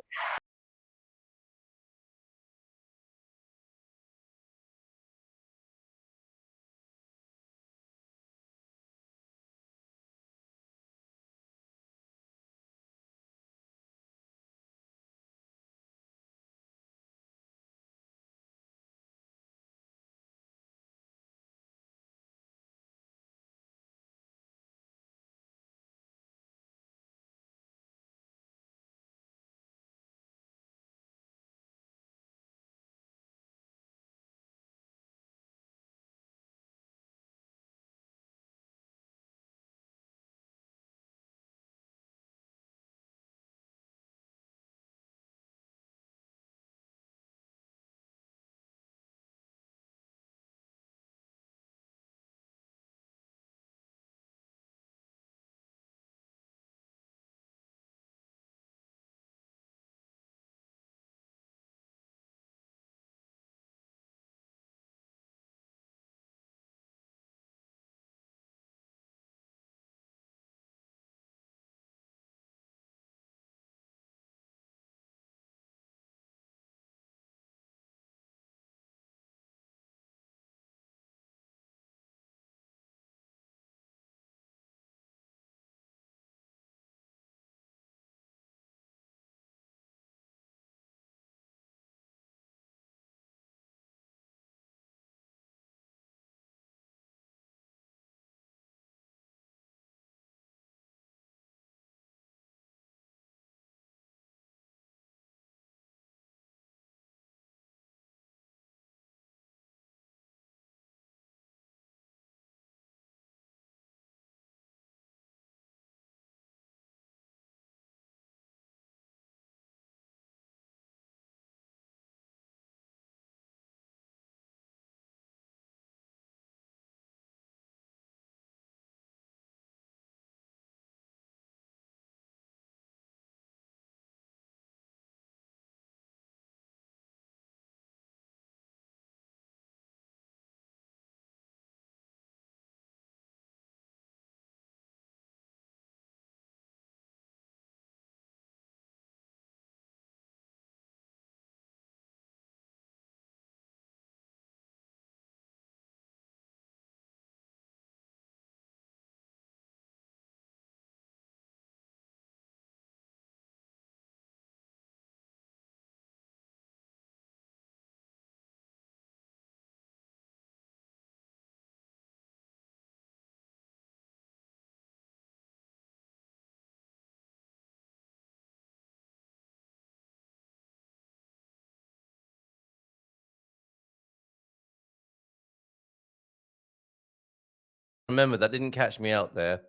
Remember, that didn't catch me out there.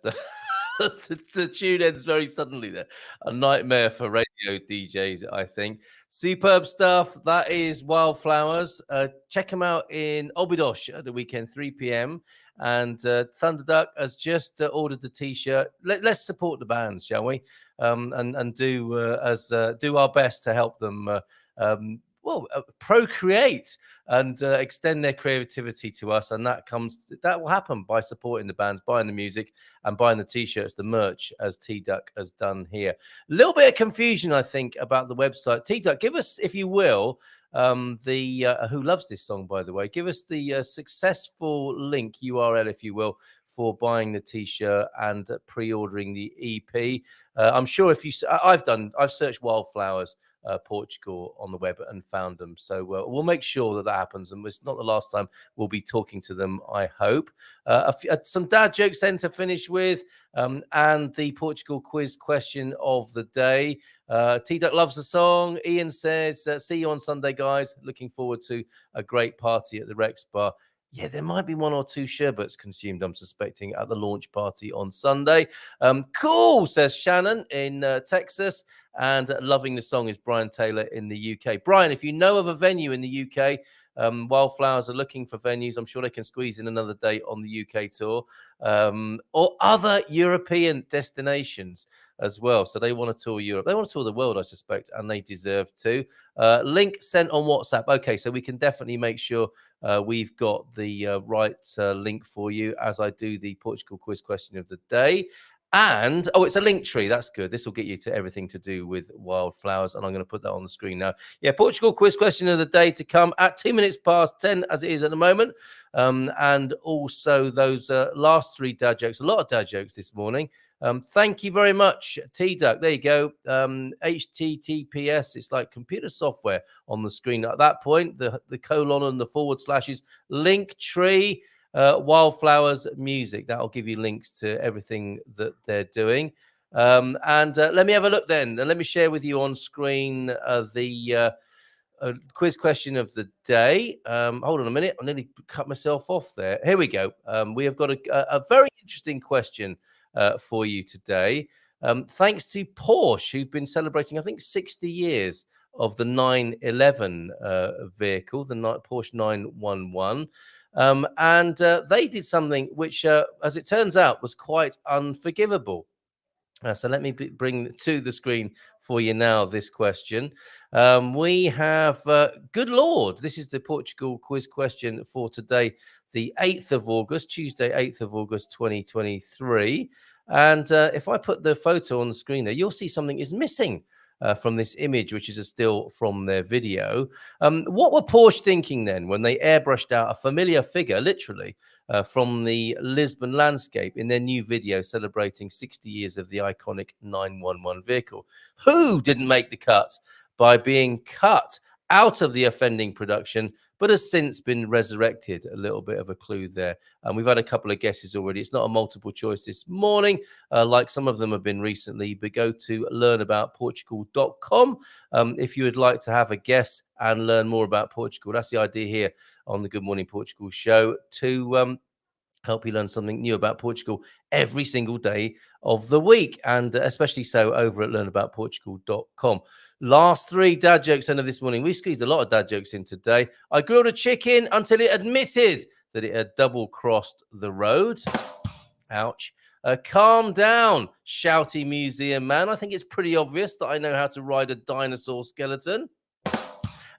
The tune ends very suddenly there. A nightmare for radio DJs, I think. Superb stuff. That is Wildflowers. Check them out in Obidos at the weekend, 3 p.m. And Thunderduck has just ordered the T-shirt. Let's support the bands, shall we? And do our best to help them procreate and extend their creativity to us, and that will happen by supporting the bands, buying the music, and buying the T-shirts, the merch, as T-Duck has done here. A little bit of confusion, I think, about the website. T-Duck, give us, if you will, who loves this song, by the way, give us the successful link URL, if you will, for buying the T-shirt and pre-ordering the EP. I'm sure if you, I've searched Wildflowers Portugal on the web and found them, so we'll make sure that happens, and it's not the last time we'll be talking to them, I hope. Some dad jokes then to finish with, and the Portugal quiz question of the day. T-Duck loves the song. Ian says, see you on Sunday, guys. Looking forward to a great party at the Rex Bar. Yeah, there might be 1 or 2 sherbets consumed, I'm suspecting, at the launch party on Sunday. Cool, says Shannon in Texas. And loving the song is Brian Taylor in the UK. Brian, if you know of a venue in the UK, Wildflowers are looking for venues. I'm sure they can squeeze in another date on the UK tour, or other European destinations as well. So they want to tour Europe. They want to tour the world, I suspect, and they deserve to. Link sent on WhatsApp. Okay, so we can definitely make sure we've got the right link for you as I do the Portugal quiz question of the day. And, it's a link tree. That's good. This will get you to everything to do with Wildflowers. And I'm going to put that on the screen now. Yeah, Portugal quiz question of the day to come at 2 minutes past 10, as it is at the moment. And also those last 3 dad jokes. A lot of dad jokes this morning. Thank you very much, T-Duck. There you go. HTTPS. It's like computer software on the screen. At that point, the colon and the forward slashes, link tree. Wildflowers music. That'll give you links to everything that they're doing. And let me have a look then. And let me share with you on screen the quiz question of the day. Hold on a minute. I nearly cut myself off there. Here we go. We have got a very interesting question for you today. Thanks to Porsche, who've been celebrating, I think, 60 years of the 911 vehicle, the Porsche 911. And they did something which, as it turns out, was quite unforgivable. So let me bring to the screen for you now this question. We have, good Lord, this is the Portugal quiz question for today, the 8th of August, Tuesday, 8th of August, 2023. And if I put the photo on the screen there, you'll see something is missing from this image, which is a still from their video. What were Porsche thinking then when they airbrushed out a familiar figure, literally, from the Lisbon landscape in their new video celebrating 60 years of the iconic 911 vehicle? Who didn't make the cut by being cut out of the offending production, but has since been resurrected? A little bit of a clue there. And we've had a couple of guesses already. It's not a multiple choice this morning, like some of them have been recently, but go to learnaboutportugal.com if you would like to have a guess and learn more about Portugal. That's the idea here on the Good Morning Portugal show, to help you learn something new about Portugal every single day of the week, and especially so over at learnaboutportugal.com. Last 3 dad jokes end of this morning. We squeezed a lot of dad jokes in today. I grilled a chicken until it admitted that it had double-crossed the road. Ouch. Calm down, shouty museum man. I think it's pretty obvious that I know how to ride a dinosaur skeleton.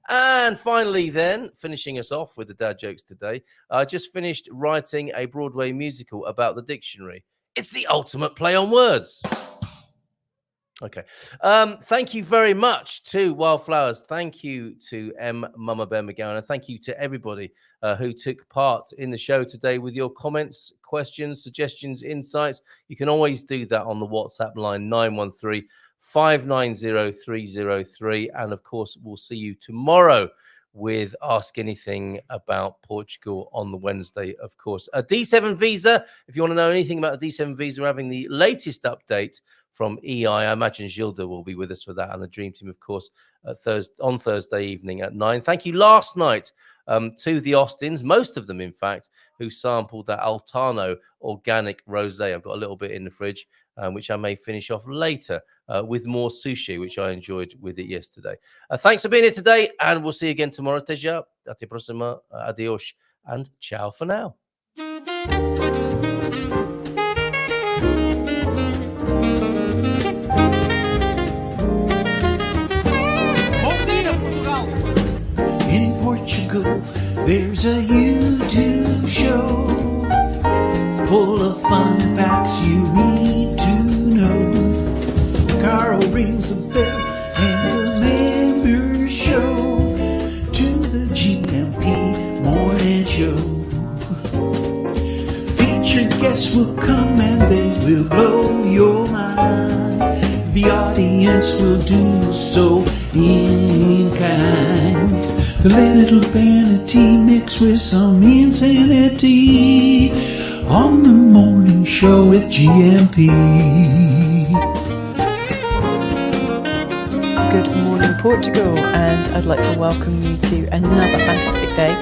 And finally then, finishing us off with the dad jokes today, I just finished writing a Broadway musical about the dictionary. It's the ultimate play on words. Okay. Thank you very much to Wildflowers. Thank you to Mamabear McGowan. And thank you to everybody who took part in the show today with your comments, questions, suggestions, insights. You can always do that on the WhatsApp line 913-590-303. And of course, we'll see you tomorrow with Ask Anything About Portugal on the Wednesday, of course. A D7 visa, if you want to know anything about the D7 visa, we're having the latest update from EI. I imagine Gilda will be with us for that, and the Dream Team, of course, on Thursday evening at 9. Thank you last night to the Austins, most of them, in fact, who sampled that Altano organic rosé. I've got a little bit in the fridge, which I may finish off later with more sushi, which I enjoyed with it yesterday. Thanks for being here today, and we'll see you again tomorrow. Teja, até próxima, adios, and ciao for now. In Portugal, there's a YouTube show full of fun facts you need to know. Carl rings the bell and the members show to the GMP morning show. Featured guests will come and they will blow your mind. The audience will do so in kind. The little vanity mixed with some insanity on the morning show with GMP. Good morning, Portugal, and I'd like to welcome you to another fantastic day